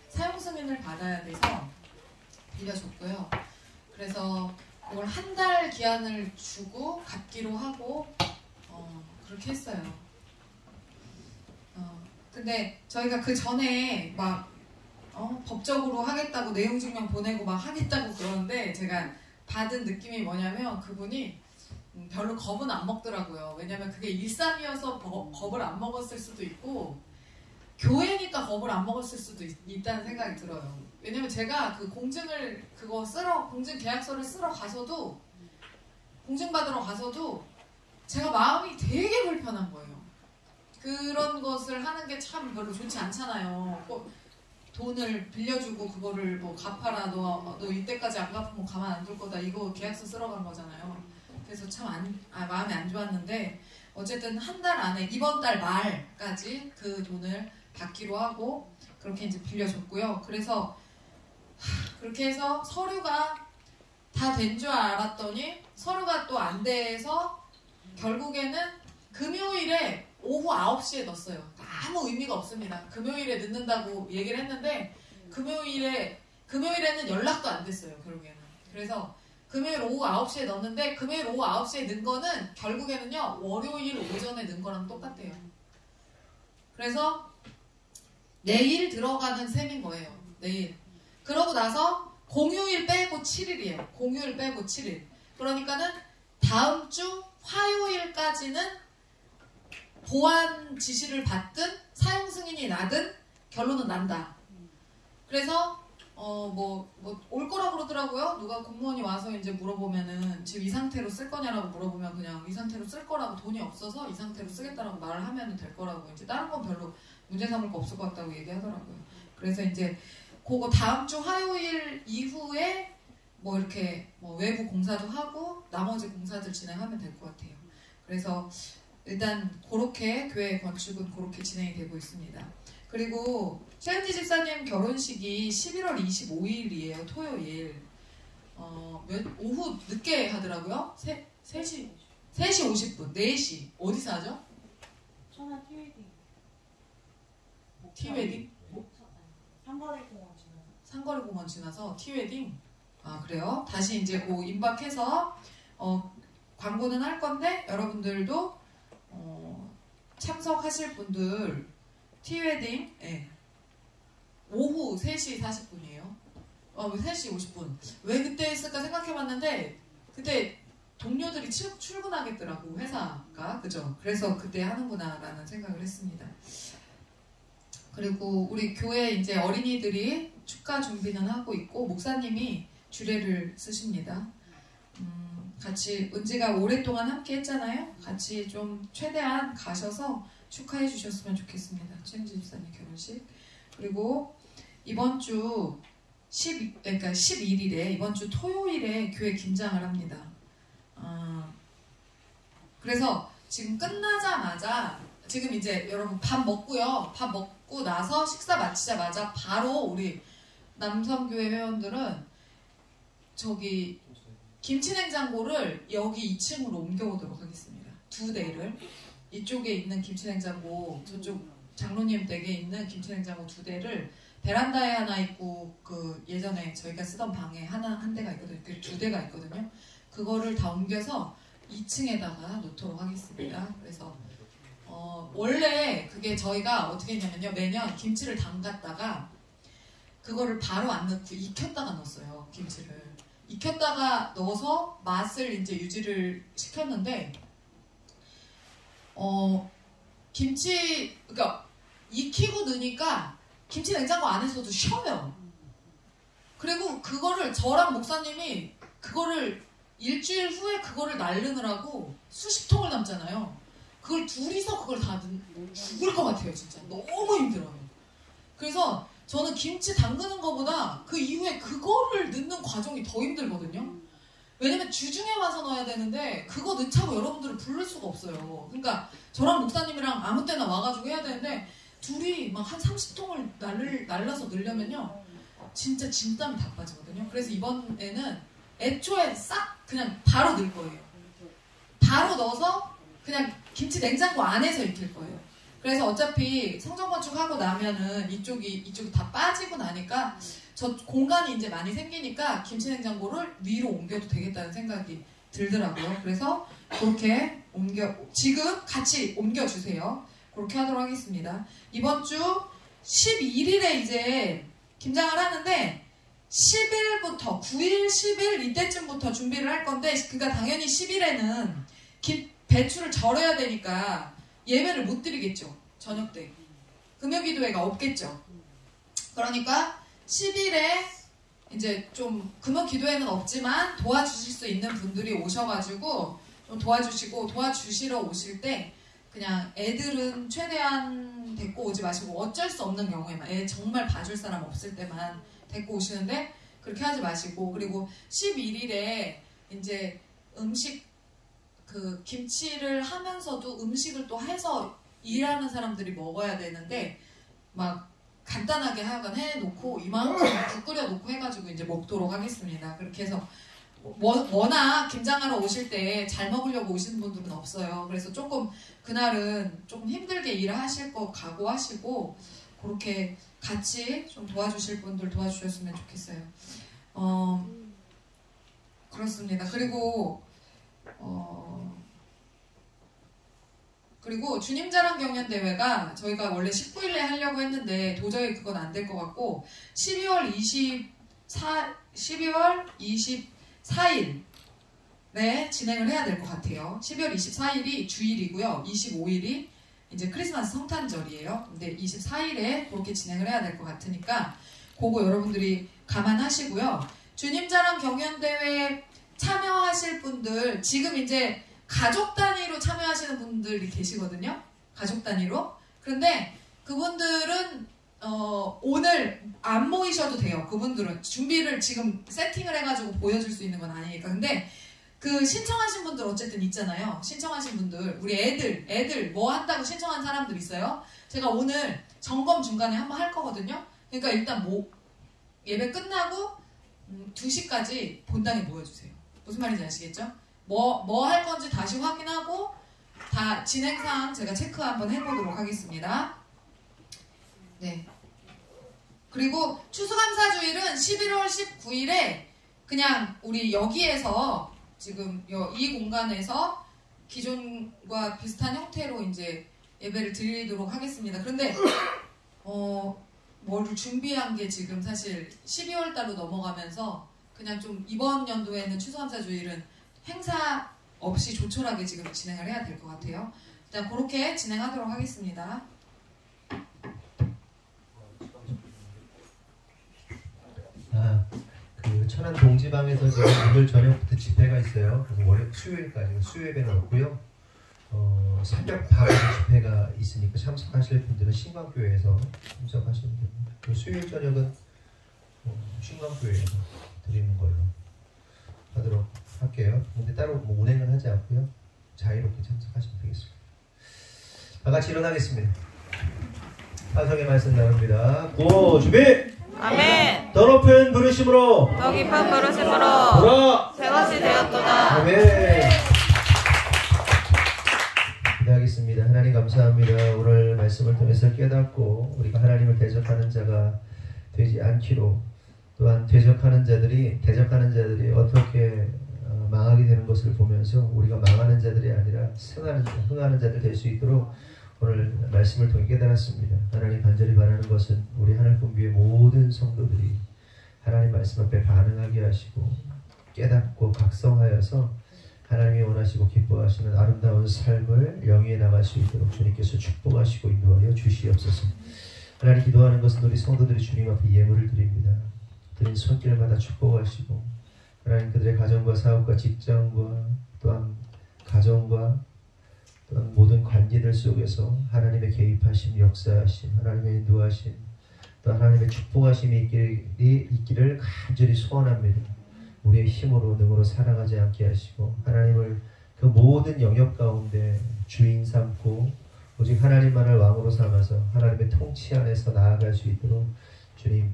사용 승인을 받아야 돼서 빌려줬고요. 그래서 그걸 한 달 기한을 주고 갚기로 하고 그렇게 했어요. 근데 저희가 그 전에 막 법적으로 하겠다고 내용 증명 보내고 막 하겠다고 그러는데 제가 받은 느낌이 뭐냐면 그분이 별로 겁은 안 먹더라고요. 왜냐면 그게 일상이어서 겁을 안 먹었을 수도 있고 교회니까 겁을 안 먹었을 수도 있다는 생각이 들어요. 왜냐면 제가 그 공증 계약서를 쓰러 가서도 공증받으러 가서도 제가 마음이 되게 불편한 거예요. 그런 것을 하는 게 참 별로 좋지 않잖아요. 꼭 돈을 빌려주고 그거를 뭐 갚아라, 너 이때까지 안 갚으면 가만 안 둘 거다, 이거 계약서 쓰러 간 거잖아요. 그래서 참 마음이 안 좋았는데 어쨌든 한 달 안에 이번 달 말까지 그 돈을 받기로 하고 그렇게 이제 빌려줬고요. 그래서 그렇게 해서 서류가 다 된 줄 알았더니 서류가 또 안 돼서 결국에는 금요일에 오후 9시에 넣었어요. 아무 의미가 없습니다. 금요일에 넣는다고 얘기를 했는데 금요일에는 연락도 안 됐어요. 결국에는. 그래서 금요일 오후 9시에 넣었는데 금요일 오후 9시에 넣은 거는 결국에는요 월요일 오전에 넣은 거랑 똑같대요. 그래서 내일 들어가는 셈인 거예요. 내일. 그러고 나서 공휴일 빼고 7일이에요. 공휴일 빼고 7일. 그러니까는 다음 주 화요일까지는 보완 지시를 받든 사용 승인이 나든 결론은 난다. 그래서 올 거라 그러더라고요. 누가 공무원이 와서 이제 물어보면은 지금 이 상태로 쓸 거냐라고 물어보면 그냥 이 상태로 쓸 거라고, 돈이 없어서 이 상태로 쓰겠다라고 말을 하면 될 거라고, 이제 다른 건 별로 문제 삼을 거 없을 것 같다고 얘기하더라고요. 그래서 이제 그거 다음 주 화요일 이후에 이렇게 외부 공사도 하고 나머지 공사들 진행하면 될 것 같아요. 그래서 일단 그렇게 교회 건축은 그렇게 진행이 되고 있습니다. 그리고 최은지 집사님 결혼식이 11월 25일이에요. 토요일. 오후 늦게 하더라고요. 3시 50분. 4시. 어디서 하죠? 천안 티웨딩. 티웨딩? 상거리공원 지나서 티웨딩? 아, 그래요? 다시 이제 임박해서 광고는 할 건데 여러분들도 참석하실 분들 티웨딩 오후 3시 40분이에요. 왜 3시 50분? 왜 그때 했을까 생각해봤는데 그때 동료들이 출근하겠더라고, 회사가. 그죠? 그래서 그때 하는구나 라는 생각을 했습니다. 그리고 우리 교회 이제 어린이들이 축가 준비는 하고 있고 목사님이 주례를 쓰십니다. 같이 은지가 오랫동안 함께 했잖아요. 같이 좀 최대한 가셔서 축하해 주셨으면 좋겠습니다. 최은지 집사님 결혼식. 그리고 이번 주 11일에 이번 주 토요일에 교회 김장을 합니다. 그래서 지금 끝나자마자 지금 이제 여러분 밥 먹고요. 밥 먹고 나서 식사 마치자마자 바로 우리 남성교회 회원들은 저기 김치냉장고를 여기 2층으로 옮겨오도록 하겠습니다. 2대를 이쪽에 있는 김치냉장고 저쪽 장로님 댁에 있는 김치냉장고 2대를 베란다에 하나 있고 그 예전에 저희가 쓰던 방에 한 대가 있거든요. 그 2대가 있거든요. 그거를 다 옮겨서 2층에다가 놓도록 하겠습니다. 그래서 원래 그게 저희가 어떻게 했냐면요. 매년 김치를 담갔다가 그거를 바로 안 넣고 익혔다가 넣었어요. 김치를. 익혔다가 넣어서 맛을 이제 유지를 시켰는데 그러니까 익히고 넣으니까 김치 냉장고 안에서도 쉬어요. 그리고 그거를 저랑 목사님이 그거를 일주일 후에 그거를 날르느라고 수십 통을 담잖아요. 그걸 둘이서 그걸 다 죽을 것 같아요. 진짜 너무 힘들어요. 그래서 저는 김치 담그는 것보다 그 이후에 그거를 넣는 과정이 더 힘들거든요. 왜냐면 주중에 와서 넣어야 되는데 그거 넣자고 여러분들을 부를 수가 없어요. 그러니까 저랑 목사님이랑 아무 때나 와가지고 해야 되는데 둘이 막 한 30통을 날라서 넣으려면요 진짜 진땀이 다 빠지거든요. 그래서 이번에는 애초에 싹 그냥 바로 넣을 거예요. 바로 넣어서 그냥 김치 냉장고 안에서 익힐 거예요. 그래서 어차피 성전 건축하고 나면은 이쪽이 다 빠지고 나니까 저 공간이 이제 많이 생기니까 김치 냉장고를 위로 옮겨도 되겠다는 생각이 들더라고요. 그래서 그렇게 지금 같이 옮겨주세요. 그렇게 하도록 하겠습니다. 이번 주 11일에 이제 김장을 하는데 10일부터 9일, 10일 이때쯤부터 준비를 할 건데 그러니까 당연히 10일에는 배추를 절여야 되니까 예배를 못 드리겠죠. 저녁 때. 금요기도회가 없겠죠. 그러니까 10일에 이제 좀 금요기도회는 없지만 도와주실 수 있는 분들이 오셔가지고 좀 도와주시러 오실 때 그냥 애들은 최대한 데리고 오지 마시고 어쩔 수 없는 경우에만 애 정말 봐줄 사람 없을 때만 데리고 오시는데 그렇게 하지 마시고 그리고 11일에 이제 음식 그 김치를 하면서도 음식을 또 해서 일하는 사람들이 먹어야 되는데 막 간단하게 하여간 해놓고 이만큼 국 끓여놓고 해가지고 이제 먹도록 하겠습니다. 그렇게 해서 워낙 김장하러 오실 때 잘 먹으려고 오시는 분들은 없어요. 그래서 조금 그날은 조금 힘들게 일을 하실 거 각오하시고 그렇게 같이 좀 도와주실 분들 도와주셨으면 좋겠어요. 그렇습니다. 그리고 주님자랑 경연대회가 저희가 원래 19일에 하려고 했는데 도저히 그건 안 될 것 같고 12월 24일에 진행을 해야 될 것 같아요. 12월 24일이 주일이고요. 25일이 이제 크리스마스 성탄절이에요. 근데 24일에 그렇게 진행을 해야 될 것 같으니까 그거 여러분들이 감안하시고요. 주님자랑 경연대회 참여하실 분들 지금 이제 가족 단위로 참여하시는 분들이 계시거든요. 가족 단위로. 그런데 그분들은 오늘 안 모이셔도 돼요. 그분들은 준비를 지금 세팅을 해가지고 보여줄 수 있는 건 아니니까. 근데 그 신청하신 분들 어쨌든 있잖아요. 신청하신 분들 우리 애들 뭐 한다고 신청한 사람들 있어요. 제가 오늘 점검 중간에 한번 할 거거든요. 그러니까 일단 예배 끝나고 2시까지 본당에 모여주세요. 무슨 말인지 아시겠죠? 뭐 할 건지 다시 확인하고 다 진행사항 제가 체크 한번 해보도록 하겠습니다. 네. 그리고 추수감사주일은 11월 19일에 그냥 우리 여기에서 지금 이 공간에서 기존과 비슷한 형태로 이제 예배를 드리도록 하겠습니다. 그런데 뭐를 준비한 게 지금 사실 12월 달로 넘어가면서 그냥 좀 이번 연도에는 추수감사주일은 행사 없이 조촐하게 지금 진행을 해야 될 것 같아요. 일단 그렇게 진행하도록 하겠습니다. 그 천안 동지방에서 지금 오늘 저녁부터 집회가 있어요. 그래서 수요일까지 수요예배는 없고요. 새벽 밤에 집회가 있으니까 참석하실 분들은 신광교회에서 참석하시면 됩니다. 수요일 저녁은 신광교회에서 드리는 걸로 하도록 할게요. 근데 따로 뭐 운행은 하지 않고요. 자유롭게 참석하시면 되겠습니다. 다 같이 일어나겠습니다. 찬송의 말씀 나눕니다. 구호 준비! 아멘. 더 높은 부르심으로 더 깊은 부르심으로 돌아 새 것이 되었도다. 아멘. 기도하겠습니다. 하나님 감사합니다. 오늘 말씀을 통해서 깨닫고 우리가 하나님을 대적하는 자가 되지 않기로, 또한 대적하는 자들이 어떻게 망하게 되는 것을 보면서 우리가 망하는 자들이 아니라 흥하는 자들 될 수 있도록 오늘 말씀을 통해 깨달았습니다. 하나님 간절히 바라는 것은 우리 하늘분비의 모든 성도들이 하나님 말씀 앞에 반응하게 하시고 깨닫고 각성하여서 하나님이 원하시고 기뻐하시는 아름다운 삶을 영위해 나갈 수 있도록 주님께서 축복하시고 인도하여 주시옵소서. 하나님 기도하는 것은 우리 성도들이 주님 앞에 예물을 드립니다. 드린 손길마다 축복하시고 하나님 그들의 가정과 사업과 직장과 또한 가정과 또한 모든 관계들 속에서 하나님의 개입하심, 역사하심, 하나님의 인도하심, 또 하나님의 축복하심이 있기를 간절히 소원합니다. 우리의 힘으로 능으로 살아가지 않게 하시고 하나님을 그 모든 영역 가운데 주인 삼고 오직 하나님만을 왕으로 삼아서 하나님의 통치 안에서 나아갈 수 있도록 주님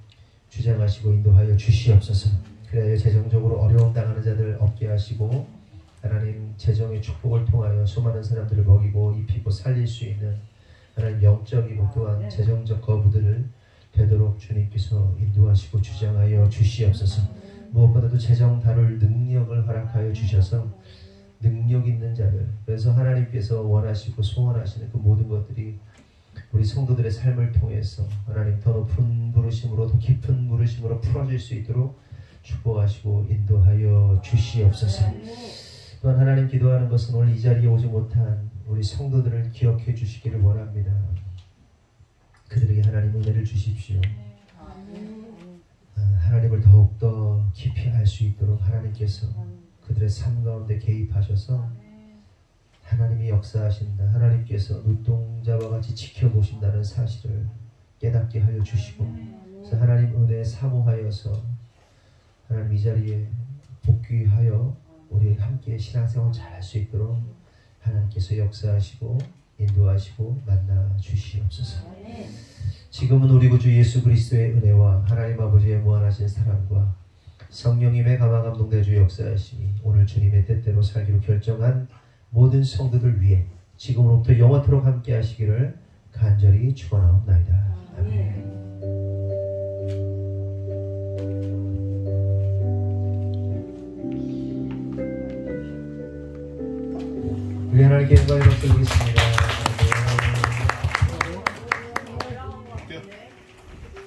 주장하시고 인도하여 주시옵소서. 그래야 재정적으로 어려움 당하는 자들 없게 하시고 하나님 재정의 축복을 통하여 수많은 사람들을 먹이고 입히고 살릴 수 있는 하나님 영적이고 또한 재정적 거부들을 되도록 주님께서 인도하시고 주장하여 주시옵소서. 무엇보다도 재정 다룰 능력을 허락하여 주셔서 능력 있는 자들, 그래서 하나님께서 원하시고 소원하시는 그 모든 것들이 우리 성도들의 삶을 통해서 하나님 더 높은 부르심으로 더 깊은 부르심으로 풀어질 수 있도록 축복하시고 인도하여 주시옵소서. 또한 하나님 기도하는 것은 오늘 이 자리에 오지 못한 우리 성도들을 기억해 주시기를 원합니다. 그들에게 하나님 은혜를 주십시오. 하나님을 더욱더 깊이 알 수 있도록 하나님께서 그들의 삶 가운데 개입하셔서 하나님이 역사하신다, 하나님께서 눈동자와 같이 지켜보신다는 사실을 깨닫게 하여 주시고, 그래서 하나님 은혜에 사모하여서 하나님 이 자리에 복귀하여 우리 함께 신앙생활 잘 할 수 있도록 하나님께서 역사하시고 인도하시고 만나 주시옵소서. 지금은 우리 구주 예수 그리스도의 은혜와 하나님 아버지의 무한하신 사랑과 성령님의 감화감동대 주 역사하심이 오늘 주님의 뜻대로 살기로 결정한 모든 성도들 위해 지금으로부터 영원토록 함께 하시기를 간절히 축원하옵나이다. 아멘. 우리 하나님께 영광을 받들겠습니다.